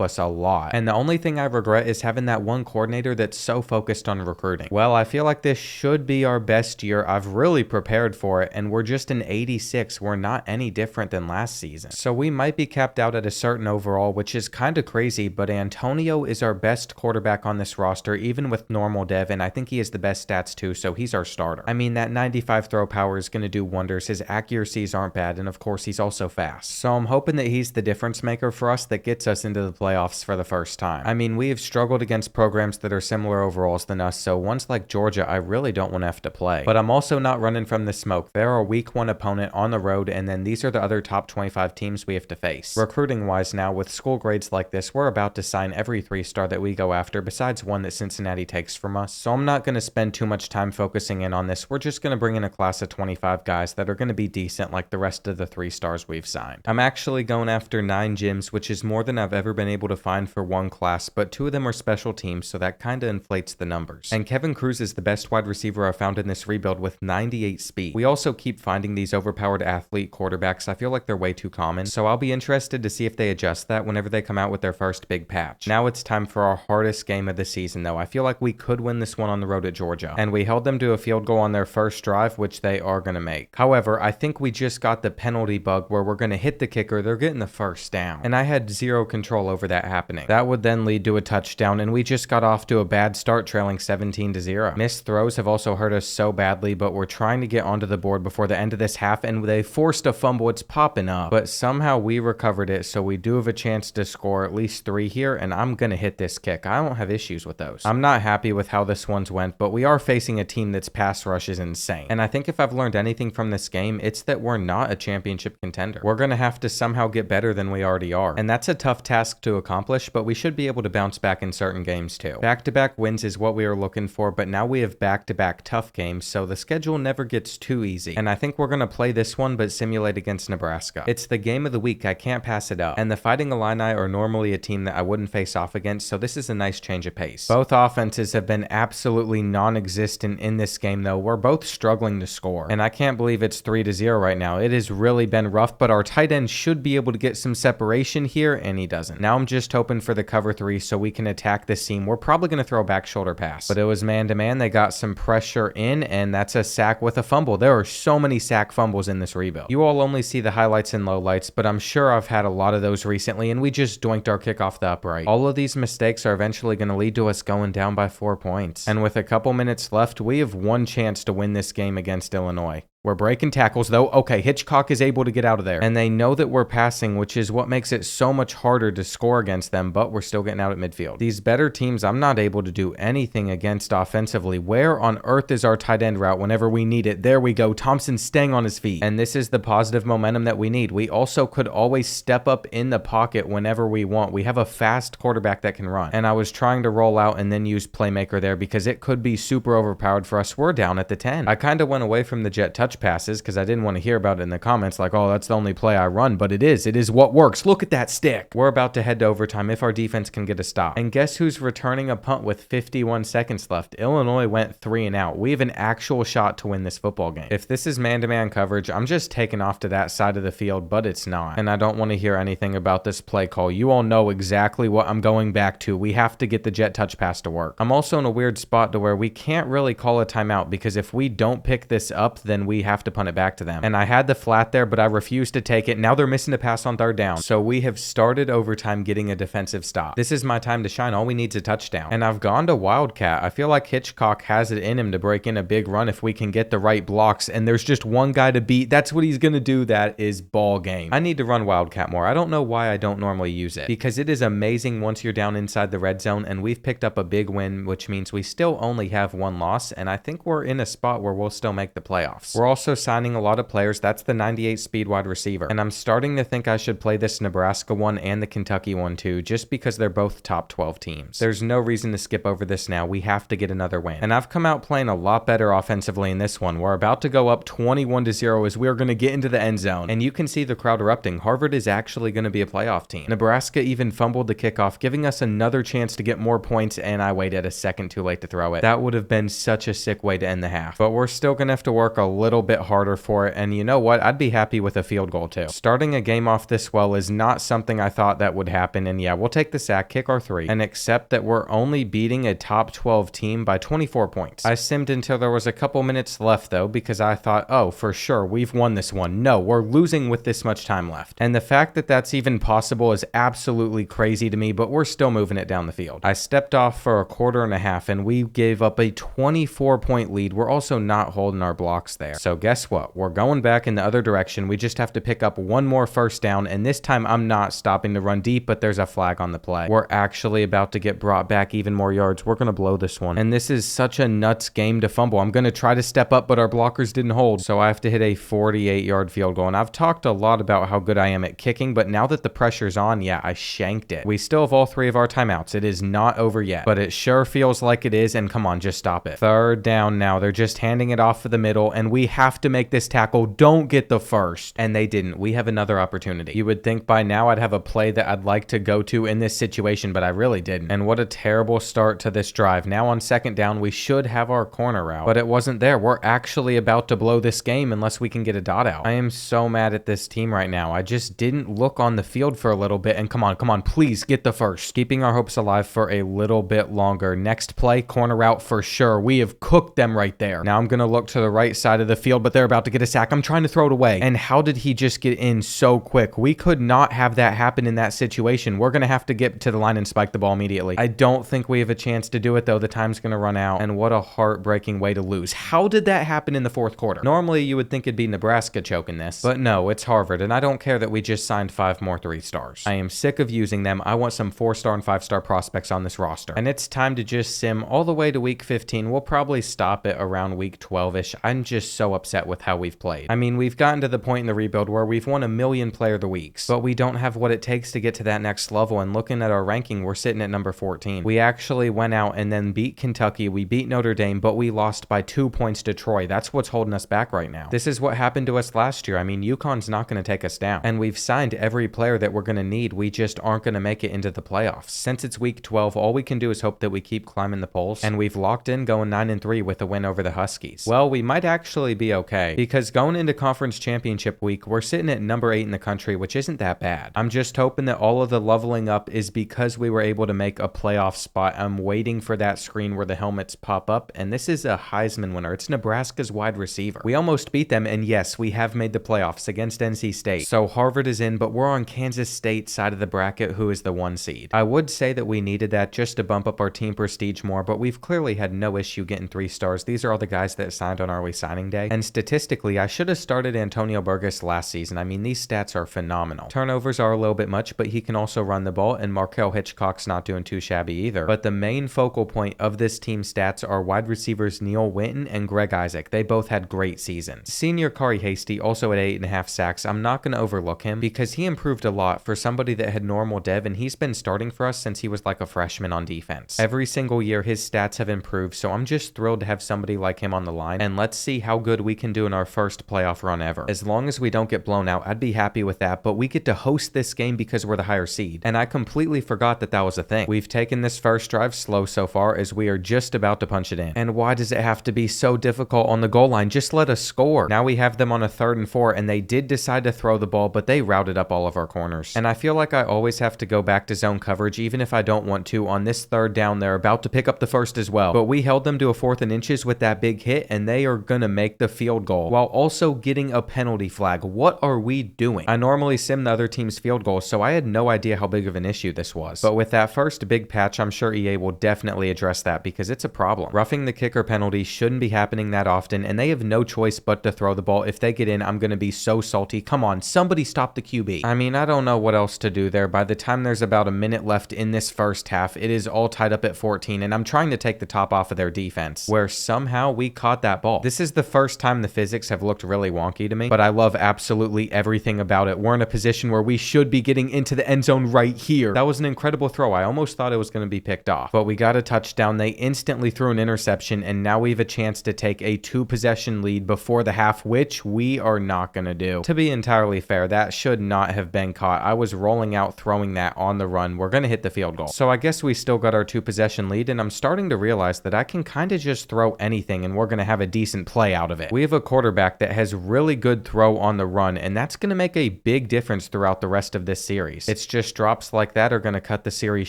us a lot. And the only thing I regret is having that one coordinator that's so focused on recruiting. Well, I feel like this should be our best year. I've really prepared for it, and we're just an 86. We're not any different than last season. So we might be capped out at a certain overall, which is kind of crazy, but Antonio is our best quarterback on this roster, even with normal dev, and I think he has the best stats too, so he's our starter. I mean, that 95 throw power is going to do wonders. His accuracies aren't bad, and of course, he's also fast. So I'm hoping that he's the difference maker for us that gets us into the playoffs for the first time. I mean, we have struggled against programs that are similar overalls than us, so ones like Georgia, I really don't want to have to play. But I'm also not running from the smoke. They're a week 1 opponent on the road, and then these are the other top 25 teams we have to face. Recruiting wise now, with school grades like this, we're about to sign every 3-star that we go after, besides one that Cincinnati takes from us. So I'm not going to spend too much time focusing in on this. We're just going to bring in in a class of 25 guys that are going to be decent like the rest of the 3 stars we've signed. I'm actually going after 9 gyms, which is more than I've ever been able to find for one class, but 2 of them are special teams, so that kinda inflates the numbers. And Kevin Cruz is the best wide receiver I found in this rebuild with 98 speed. We also keep finding these overpowered athlete quarterbacks. I feel like they're way too common, so I'll be interested to see if they adjust that whenever they come out with their first big patch. Now it's time for our hardest game of the season though. I feel like we could win this one on the road at Georgia, and we held them to a field goal on their first drive, which they are gonna make. However, I think we just got the penalty bug where we're gonna hit the kicker, they're getting the first down, and I had zero control over that happening. That would then lead to a touchdown, and we just got off to a bad start, trailing 17-0. Missed throws have also hurt us so badly, but we're trying to get onto the board before the end of this half, and they forced a fumble. It's popping up, but somehow we recovered it, so we do have a chance to score at least 3 here, and I'm gonna hit this kick. I don't have issues with those. I'm not happy with how this one's went, but we are facing a team that's pass rush is insane, and I think if I've learned anything from this game, it's that we're not a championship contender. We're gonna have to somehow get better than we already are, and that's a tough task to accomplish, but we should be able to bounce back in certain games too. Back-to-back wins is what we are looking for, but now we have back-to-back tough games, so the schedule never gets too easy, and I think we're gonna play this one but simulate against Nebraska. It's the game of the week, I can't pass it up, and the Fighting Illini are normally a team that I wouldn't face off against, so this is a nice change of pace. Both offenses have been absolutely non-existent in this game though. We're both struggling to score, and I can't believe it's 3-0 right now. It has really been rough, but our tight end should be able to get some separation here, and he doesn't. Now I'm just hoping for the cover 3 so we can attack the seam. We're probably going to throw a back shoulder pass, but it was man-to-man. They got some pressure in, and that's a sack with a fumble. There are so many sack fumbles in this rebuild. You all only see the highlights and lowlights, but I'm sure I've had a lot of those recently, and we just doinked our kick off the upright. All of these mistakes are eventually going to lead to us going down by 4 points, and with a couple minutes left, we have one chance to win this game against Illinois. We're breaking tackles though. Okay, Hitchcock is able to get out of there. And they know that we're passing, which is what makes it so much harder to score against them, but we're still getting out at midfield. These better teams, I'm not able to do anything against offensively. Where on earth is our tight end route whenever we need it? There we go. Thompson staying on his feet. And this is the positive momentum that we need. We also could always step up in the pocket whenever we want. We have a fast quarterback that can run. And I was trying to roll out and then use playmaker there because it could be super overpowered for us. We're down at the 10. I kind of went away from the jet touch passes because I didn't want to hear about it in the comments like, oh, that's the only play I run, but it is what works. Look at that stick. We're about to head to overtime if our defense can get a stop. And guess who's returning a punt with 51 seconds left? Illinois went 3 and out. We have an actual shot to win this football game. If this is man-to-man coverage, I'm just taking off to that side of the field, but it's not. And I don't want to hear anything about this play call. You all know exactly what I'm going back to. We have to get the jet touch pass to work. I'm also in a weird spot to where we can't really call a timeout because if we don't pick this up, then we have to punt it back to them. And I had the flat there, but I refused to take it. Now they're missing a pass on 3rd down. So we have started overtime getting a defensive stop. This is my time to shine. All we need is a touchdown. And I've gone to Wildcat. I feel like Hitchcock has it in him to break in a big run if we can get the right blocks. And there's just one guy to beat. That's what he's going to do. That is ball game. I need to run Wildcat more. I don't know why I don't normally use it because it is amazing once you're down inside the red zone, and we've picked up a big win, which means we still only have 1 loss. And I think we're in a spot where we'll still make the playoffs. We're also signing a lot of players. That's the 98 speed wide receiver. And I'm starting to think I should play this Nebraska one and the Kentucky one too, just because they're both top 12 teams. There's no reason to skip over this now. We have to get another win. And I've come out playing a lot better offensively in this one. We're about to go up 21-0 as we're going to get into the end zone. And you can see the crowd erupting. Harvard is actually going to be a playoff team. Nebraska even fumbled the kickoff, giving us another chance to get more points, and I waited a second too late to throw it. That would have been such a sick way to end the half. But we're still going to have to work a little bit harder for it, and you know what? I'd be happy with a field goal too. Starting a game off this well is not something I thought that would happen, and yeah, we'll take the sack, kick our 3, and accept that we're only beating a top 12 team by 24 points. I simmed until there was a couple minutes left though, because I thought, oh, for sure, we've won this one. No, we're losing with this much time left. And the fact that that's even possible is absolutely crazy to me, but we're still moving it down the field. I stepped off for a 1/4 and we gave up a 24-point lead. We're also not holding our blocks there. So guess what? We're going back in the other direction. We just have to pick up 1 more 1st down, and this time I'm not stopping to run deep, but there's a flag on the play. We're actually about to get brought back even more yards. We're going to blow this one. And this is such a nuts game to fumble. I'm going to try to step up, but our blockers didn't hold, so I have to hit a 48-yard field goal. And I've talked a lot about how good I am at kicking, but now that the pressure's on, yeah, I shanked it. We still have all 3 of our timeouts. It is not over yet, but it sure feels like it is, and come on, just stop it. 3rd down now. They're just handing it off for the middle, and we have to make this tackle. Don't get the first. And they didn't. We have another opportunity. You would think by now I'd have a play that I'd like to go to in this situation, but I really didn't. And what a terrible start to this drive. Now on second down, we should have our corner out, but it wasn't there. We're actually about to blow this game unless we can get a dot out. I am so mad at this team right now. I just didn't look on the field for a little bit, and come on, please get the first. Keeping our hopes alive for a little bit longer. Next play, corner out for sure. We have cooked them right there. Now I'm going to look to the right side of the field, but they're about to get a sack. I'm trying to throw it away. And how did he just get in so quick? We could not have that happen in that situation. We're going to have to get to the line and spike the ball immediately. I don't think we have a chance to do it though. The time's going to run out, and what a heartbreaking way to lose. How did that happen in the fourth quarter? Normally you would think it'd be Nebraska choking this, but no, it's Harvard, and I don't care that we just signed 5 more 3-stars. I am sick of using them. I want some 4-star and 5-star prospects on this roster, and it's time to just sim all the way to week 15. We'll probably stop it around week 12-ish. I'm just so upset with how we've played. I mean, we've gotten to the point in the rebuild where we've won 1,000,000 player of the weeks, but we don't have what it takes to get to that next level, and looking at our ranking, we're sitting at number 14. We actually went out and then beat Kentucky, we beat Notre Dame, but we lost by 2 points to Troy. That's what's holding us back right now. This is what happened to us last year. I mean, UConn's not going to take us down, and we've signed every player that we're going to need. We just aren't going to make it into the playoffs. Since it's week 12, all we can do is hope that we keep climbing the polls, and we've locked in going 9-3 with a win over the Huskies. Well, we might actually be okay, because going into conference championship week, we're sitting at number 8 in the country, which isn't that bad. I'm just hoping that all of the leveling up is because we were able to make a playoff spot. I'm waiting for that screen where the helmets pop up, and this is a Heisman winner. It's Nebraska's wide receiver. We almost beat them, and yes, we have made the playoffs against NC State. So Harvard is in, but we're on Kansas State's side of the bracket, who is the 1 seed. I would say that we needed that just to bump up our team prestige more, but we've clearly had no issue getting 3 stars. These are all the guys that signed on early signing day, and statistically, I should have started Antonio Burgess last season. I mean, these stats are phenomenal. Turnovers are a little bit much, but he can also run the ball, and Markel Hitchcock's not doing too shabby either. But the main focal point of this team's stats are wide receivers Neil Witten and Greg Isaac. They both had great seasons. Senior Kari Hasty also at 8.5 sacks. I'm not going to overlook him because he improved a lot for somebody that had normal dev, and he's been starting for us since he was like a freshman on defense. Every single year his stats have improved, so I'm just thrilled to have somebody like him on the line, and let's see how good we can do in our first playoff run ever. As long as we don't get blown out, I'd be happy with that, but we get to host this game because we're the higher seed, and I completely forgot that that was a thing. We've taken this first drive slow so far as we are just about to punch it in. And why does it have to be so difficult on the goal line? Just let us score. Now we have them on a 3rd and 4, and they did decide to throw the ball, but they routed up all of our corners. And I feel like I always have to go back to zone coverage, even if I don't want to. On this 3rd down, they're about to pick up the first as well, but we held them to a 4th and inches with that big hit, and they are gonna make the field goal while also getting a penalty flag. What are we doing? I normally sim the other team's field goals, so I had no idea how big of an issue this was. But with that first big patch, I'm sure EA will definitely address that because it's a problem. Roughing the kicker penalty shouldn't be happening that often, and they have no choice but to throw the ball. If they get in, I'm going to be so salty. Come on, somebody stop the QB. I mean, I don't know what else to do there. By the time there's about a minute left in this first half, it is all tied up at 14, and I'm trying to take the top off of their defense, where somehow we caught that ball. This is the first time the physics have looked really wonky to me, but I love absolutely everything about it. We're in a position where we should be getting into the end zone right here. That was an incredible throw. I almost thought it was going to be picked off, but we got a touchdown. They instantly threw an interception, and now we have a chance to take a 2-possession lead before the half, which we are not going to do. To be entirely fair, that should not have been caught. I was rolling out throwing that on the run. We're going to hit the field goal. So I guess we still got our 2-possession lead, and I'm starting to realize that I can kind of just throw anything and we're going to have a decent play out of it. We have a quarterback that has really good throw on the run, and that's going to make a big difference throughout the rest of this series. It's just drops like that are going to cut the series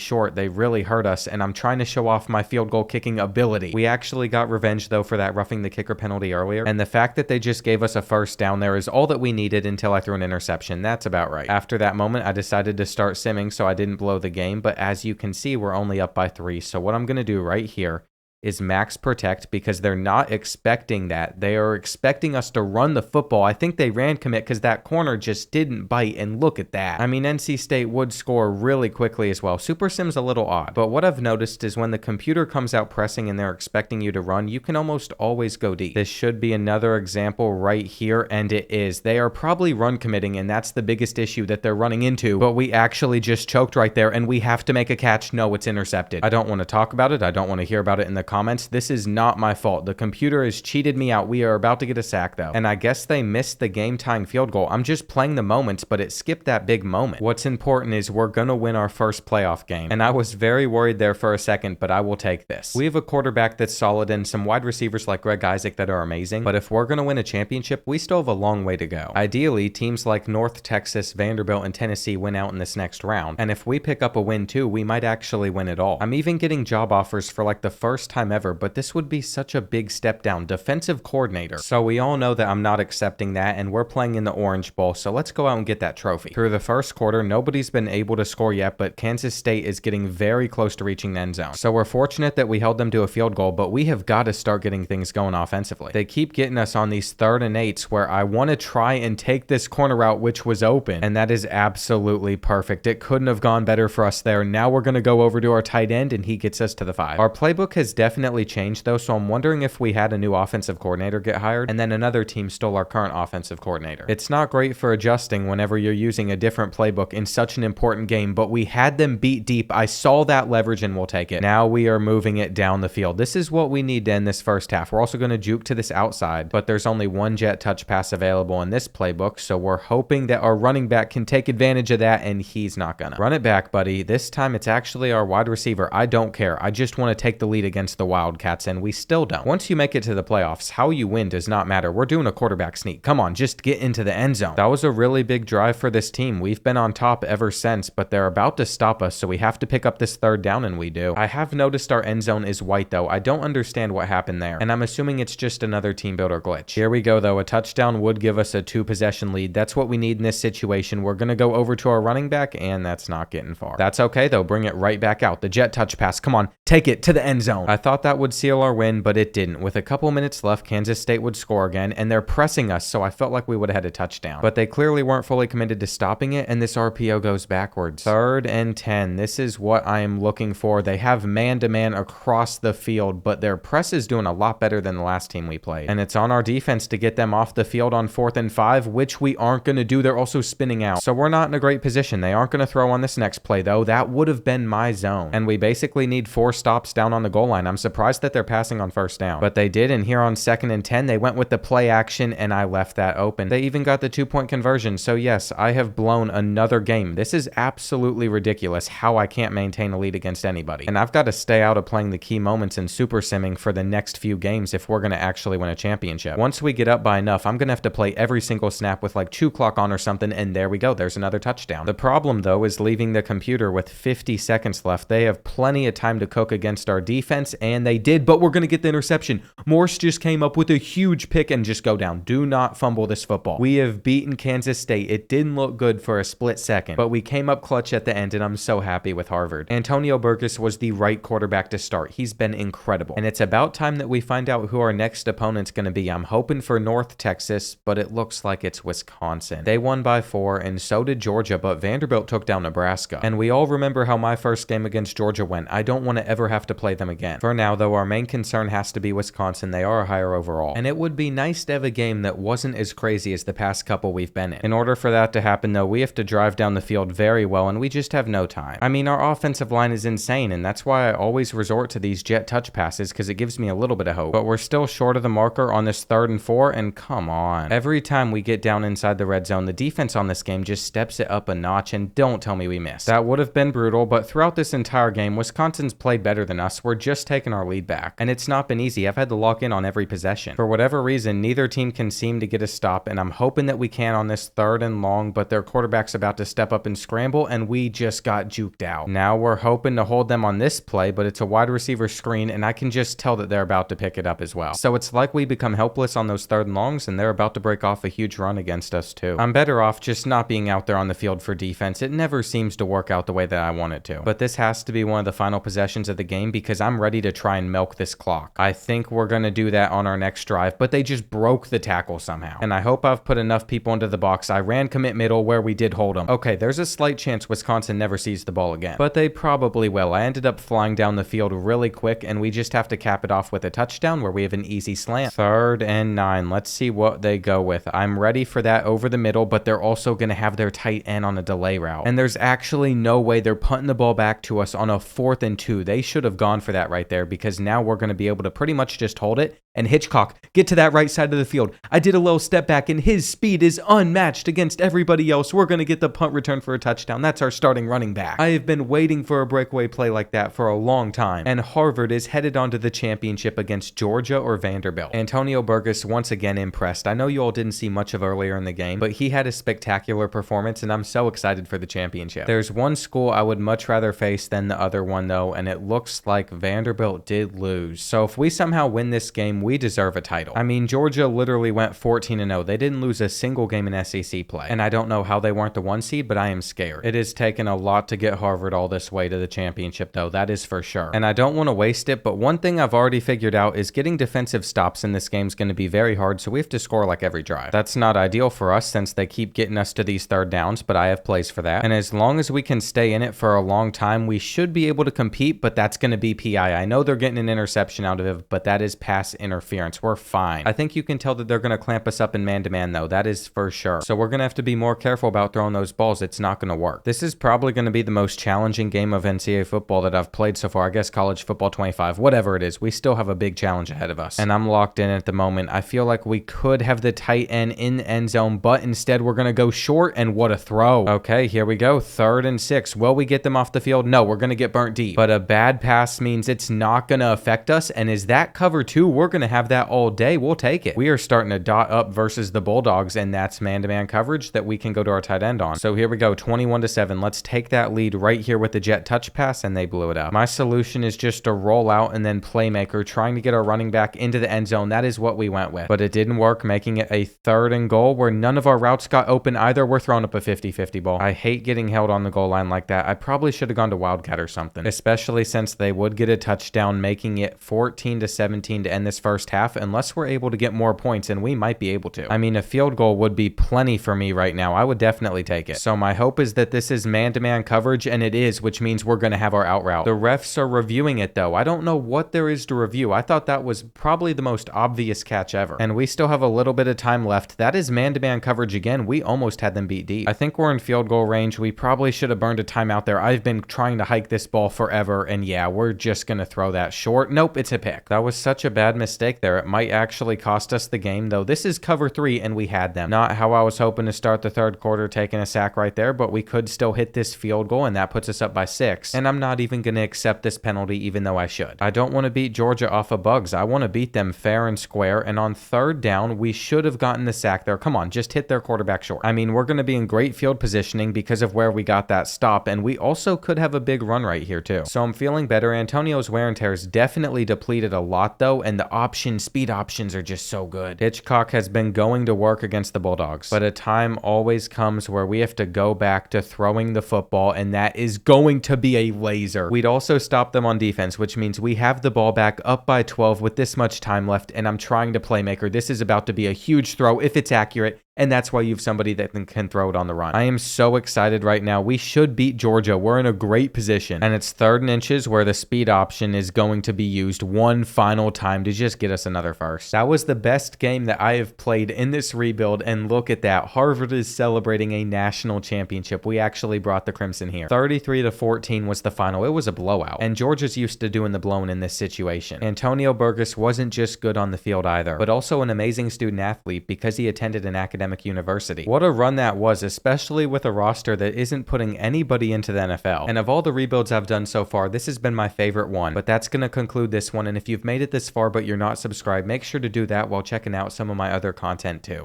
short. They really hurt us, and I'm trying to show off my field goal kicking ability. We actually got revenge though for that roughing the kicker penalty earlier, and the fact that they just gave us a first down there is all that we needed until I threw an interception. That's about right. After that moment, I decided to start simming so I didn't blow the game, but as you can see, we're only up by 3. So what I'm going to do right here is max protect because they're not expecting that. They are expecting us to run the football. I think they ran commit because that corner just didn't bite, and look at that. I mean, NC State would score really quickly as well. Super Sim's a little odd, but what I've noticed is when the computer comes out pressing and they're expecting you to run, you can almost always go deep. This should be another example right here, and it is. They are probably run committing, and that's the biggest issue that they're running into, but we actually just choked right there, and we have to make a catch. No, it's intercepted. I don't want to talk about it. I don't want to hear about it in the comments, comments. This is not my fault. The computer has cheated me out. We are about to get a sack though. And I guess they missed the game-tying field goal. I'm just playing the moments, but it skipped that big moment. What's important is we're gonna win our first playoff game. And I was very worried there for a second, but I will take this. We have a quarterback that's solid and some wide receivers like Greg Isaac that are amazing, but if we're gonna win a championship, we still have a long way to go. Ideally, teams like North Texas, Vanderbilt, and Tennessee win out in this next round, and if we pick up a win too, we might actually win it all. I'm even getting job offers for like the first time ever, but this would be such a big step down. Defensive coordinator. So we all know that I'm not accepting that, and we're playing in the Orange Bowl, so let's go out and get that trophy. Through the first quarter, nobody's been able to score yet, but Kansas State is getting very close to reaching the end zone. So we're fortunate that we held them to a field goal, but we have got to start getting things going offensively. They keep getting us on these 3rd and 8s where I want to try and take this corner route, which was open, and that is absolutely perfect. It couldn't have gone better for us there. Now we're going to go over to our tight end, and he gets us to the 5. Our playbook has definitely changed though, so I'm wondering if we had a new offensive coordinator get hired, and then another team stole our current offensive coordinator. It's not great for adjusting whenever you're using a different playbook in such an important game, but we had them beat deep. I saw that leverage and we'll take it. Now we are moving it down the field. This is what we need to end this first half. We're also going to juke to this outside, but there's only one jet touch pass available in this playbook, so we're hoping that our running back can take advantage of that, and he's not gonna. Run it back, buddy. This time it's actually our wide receiver. I don't care. I just want to take the lead against the Wildcats, and we still don't. Once you make it to the playoffs, how you win does not matter. We're doing a quarterback sneak. Come on, just get into the end zone. That was a really big drive for this team. We've been on top ever since, but they're about to stop us, so we have to pick up this 3rd down, and we do. I have noticed our end zone is white though. I don't understand what happened there, and I'm assuming it's just another team builder glitch. Here we go though. A touchdown would give us a 2-possession lead. That's what we need in this situation. We're gonna go over to our running back, and that's not getting far. That's okay though. Bring it right back out. The jet touch pass. Come on, take it to the end zone. I thought that would seal our win, but it didn't. With a couple minutes left, Kansas State would score again, and they're pressing us, so I felt like we would have had a touchdown. But they clearly weren't fully committed to stopping it, and this RPO goes backwards. 3rd and 10. This is what I am looking for. They have man-to-man across the field, but their press is doing a lot better than the last team we played. And it's on our defense to get them off the field on 4th and 5, which we aren't going to do. They're also spinning out, so we're not in a great position. They aren't going to throw on this next play though. That would have been my zone, and we basically need 4 stops down on the goal line. I'm surprised that they're passing on 1st down, but they did. And here on 2nd and 10, they went with the play action, and I left that open. They even got the 2-point conversion. So yes, I have blown another game. This is absolutely ridiculous how I can't maintain a lead against anybody, and I've got to stay out of playing the key moments and super simming for the next few games if we're going to actually win a championship. Once we get up by enough, I'm going to have to play every single snap with like 2 clock on or something, and there we go. There's another touchdown. The problem though is leaving the computer with 50 seconds left. They have plenty of time to cook against our defense, and they did, but we're going to get the interception. Morse just came up with a huge pick and just go down. Do not fumble this football. We have beaten Kansas State. It didn't look good for a split second, but we came up clutch at the end, and I'm so happy with Harvard. Antonio Burgess was the right quarterback to start. He's been incredible, and it's about time that we find out who our next opponent's going to be. I'm hoping for North Texas, but it looks like it's Wisconsin. They won by 4, and so did Georgia, but Vanderbilt took down Nebraska, and we all remember how my first game against Georgia went. I don't want to ever have to play them again. For now though, our main concern has to be Wisconsin. They are higher overall, and it would be nice to have a game that wasn't as crazy as the past couple we've been in. In order for that to happen though, we have to drive down the field very well, and we just have no time. I mean, our offensive line is insane, and that's why I always resort to these jet touch passes, because it gives me a little bit of hope. But we're still short of the marker on this 3rd and 4, and come on. Every time we get down inside the red zone, the defense on this game just steps it up a notch, and don't tell me we missed. That would have been brutal, but throughout this entire game, Wisconsin's played better than us. We're just taking our lead back, and it's not been easy. I've had to lock in on every possession. For whatever reason, neither team can seem to get a stop, and I'm hoping that we can on this 3rd and long, but their quarterback's about to step up and scramble, and we just got juked out. Now we're hoping to hold them on this play, but it's a wide receiver screen, and I can just tell that they're about to pick it up as well. So it's like we become helpless on those 3rd and longs, and they're about to break off a huge run against us too. I'm better off just not being out there on the field for defense. It never seems to work out the way that I want it to. But this has to be one of the final possessions of the game, because I'm ready to try and milk this clock. I think we're going to do that on our next drive, but they just broke the tackle somehow. And I hope I've put enough people into the box. I ran commit middle where we did hold them. Okay, there's a slight chance Wisconsin never sees the ball again, but they probably will. I ended up flying down the field really quick, and we just have to cap it off with a touchdown where we have an easy slant. 3rd and 9. Let's see what they go with. I'm ready for that over the middle, but they're also going to have their tight end on a delay route, and there's actually no way they're punting the ball back to us on a 4th and 2. They should have gone for that right there. there, because now we're going to be able to pretty much just hold it. And Hitchcock, get to that right side of the field. I did a little step back, and his speed is unmatched against everybody else. We're going to get the punt return for a touchdown. That's our starting running back. I have been waiting for a breakaway play like that for a long time. And Harvard is headed on to the championship against Georgia or Vanderbilt. Antonio Burgess once again impressed. I know you all didn't see much of earlier in the game, but he had a spectacular performance, and I'm so excited for the championship. There's one school I would much rather face than the other one, though, and it looks like Vanderbilt did lose. So if we somehow win this game, we deserve a title. I mean, Georgia literally went 14-0. They didn't lose a single game in SEC play, and I don't know how they weren't the 1 seed, but I am scared. It has taken a lot to get Harvard all this way to the championship, though, that is for sure. And I don't want to waste it, but one thing I've already figured out is getting defensive stops in this game is going to be very hard, so we have to score like every drive. That's not ideal for us since they keep getting us to these third downs, but I have plays for that. And as long as we can stay in it for a long time, we should be able to compete, but that's going to be PI. I know they're getting an interception out of it, but that is pass interference. We're fine. I think you can tell that they're going to clamp us up in man-to-man, though. That is for sure. So we're going to have to be more careful about throwing those balls. It's not going to work. This is probably going to be the most challenging game of NCAA football that I've played so far. I guess college football 25, whatever it is. We still have a big challenge ahead of us. And I'm locked in at the moment. I feel like we could have the tight end in the end zone, but instead we're going to go short, and what a throw. Okay, here we go. 3rd and 6. Will we get them off the field? No, we're going to get burnt deep. But a bad pass means it's not going to affect us, and is that cover 2? We're going to have that all day. We'll take it. We are starting to dot up versus the Bulldogs, and that's man-to-man coverage that we can go to our tight end on. So here we go, 21-7. Let's take that lead right here with the jet touch pass, and they blew it up. My solution is just to roll out and then playmaker, trying to get our running back into the end zone. That is what we went with, but it didn't work, making it a 3rd and goal where none of our routes got open either. We're throwing up a 50-50 ball. I hate getting held on the goal line like that. I probably should have gone to Wildcat or something, especially since they would get a touchdown, making it 14-17 to end this first half, unless we're able to get more points, and we might be able to. I mean, a field goal would be plenty for me right now. I would definitely take it. So my hope is that this is man-to-man coverage, and it is, which means we're going to have our out route. The refs are reviewing it, though. I don't know what there is to review. I thought that was probably the most obvious catch ever. And we still have a little bit of time left. That is man-to-man coverage again. We almost had them beat deep. I think we're in field goal range. We probably should have burned a timeout there. I've been trying to hike this ball forever, and yeah, we're just going to throw that short. Nope, it's a pick. That was such a bad mistake there. It might actually cost us the game, though. This is cover 3, and we had them. Not how I was hoping to start the 3rd quarter, taking a sack right there, but we could still hit this field goal, and that puts us up by 6. And I'm not even going to accept this penalty, even though I should. I don't want to beat Georgia off of bugs. I want to beat them fair and square, and on 3rd down, we should have gotten the sack there. Come on, just hit their quarterback short. I mean, we're going to be in great field positioning because of where we got that stop, and we also could have a big run right here, too. So I'm feeling better. Antonio's wear and tear is definitely depleted a lot, though, and the speed options are just so good. Hitchcock has been going to work against the Bulldogs, but a time always comes where we have to go back to throwing the football, and that is going to be a laser. We'd also stop them on defense, which means we have the ball back up by 12 with this much time left, and I'm trying to playmaker. This is about to be a huge throw if it's accurate, and that's why you have somebody that can throw it on the run. I am so excited right now. We should beat Georgia. We're in a great position, and it's 3rd and inches where the speed option is going to be used one final time to just get us another first. That was the best game that I have played in this rebuild, and look at that. Harvard is celebrating a national championship. We actually brought the Crimson here. 33-14 was the final. It was a blowout, and Georgia's used to doing the blown in this situation. Antonio Burgess wasn't just good on the field either, but also an amazing student athlete because he attended an academic university. What a run that was, especially with a roster that isn't putting anybody into the NFL. And of all the rebuilds I've done so far, this has been my favorite one. But that's going to conclude this one, and if you've made it this far but you're not subscribed, make sure to do that while checking out some of my other content too.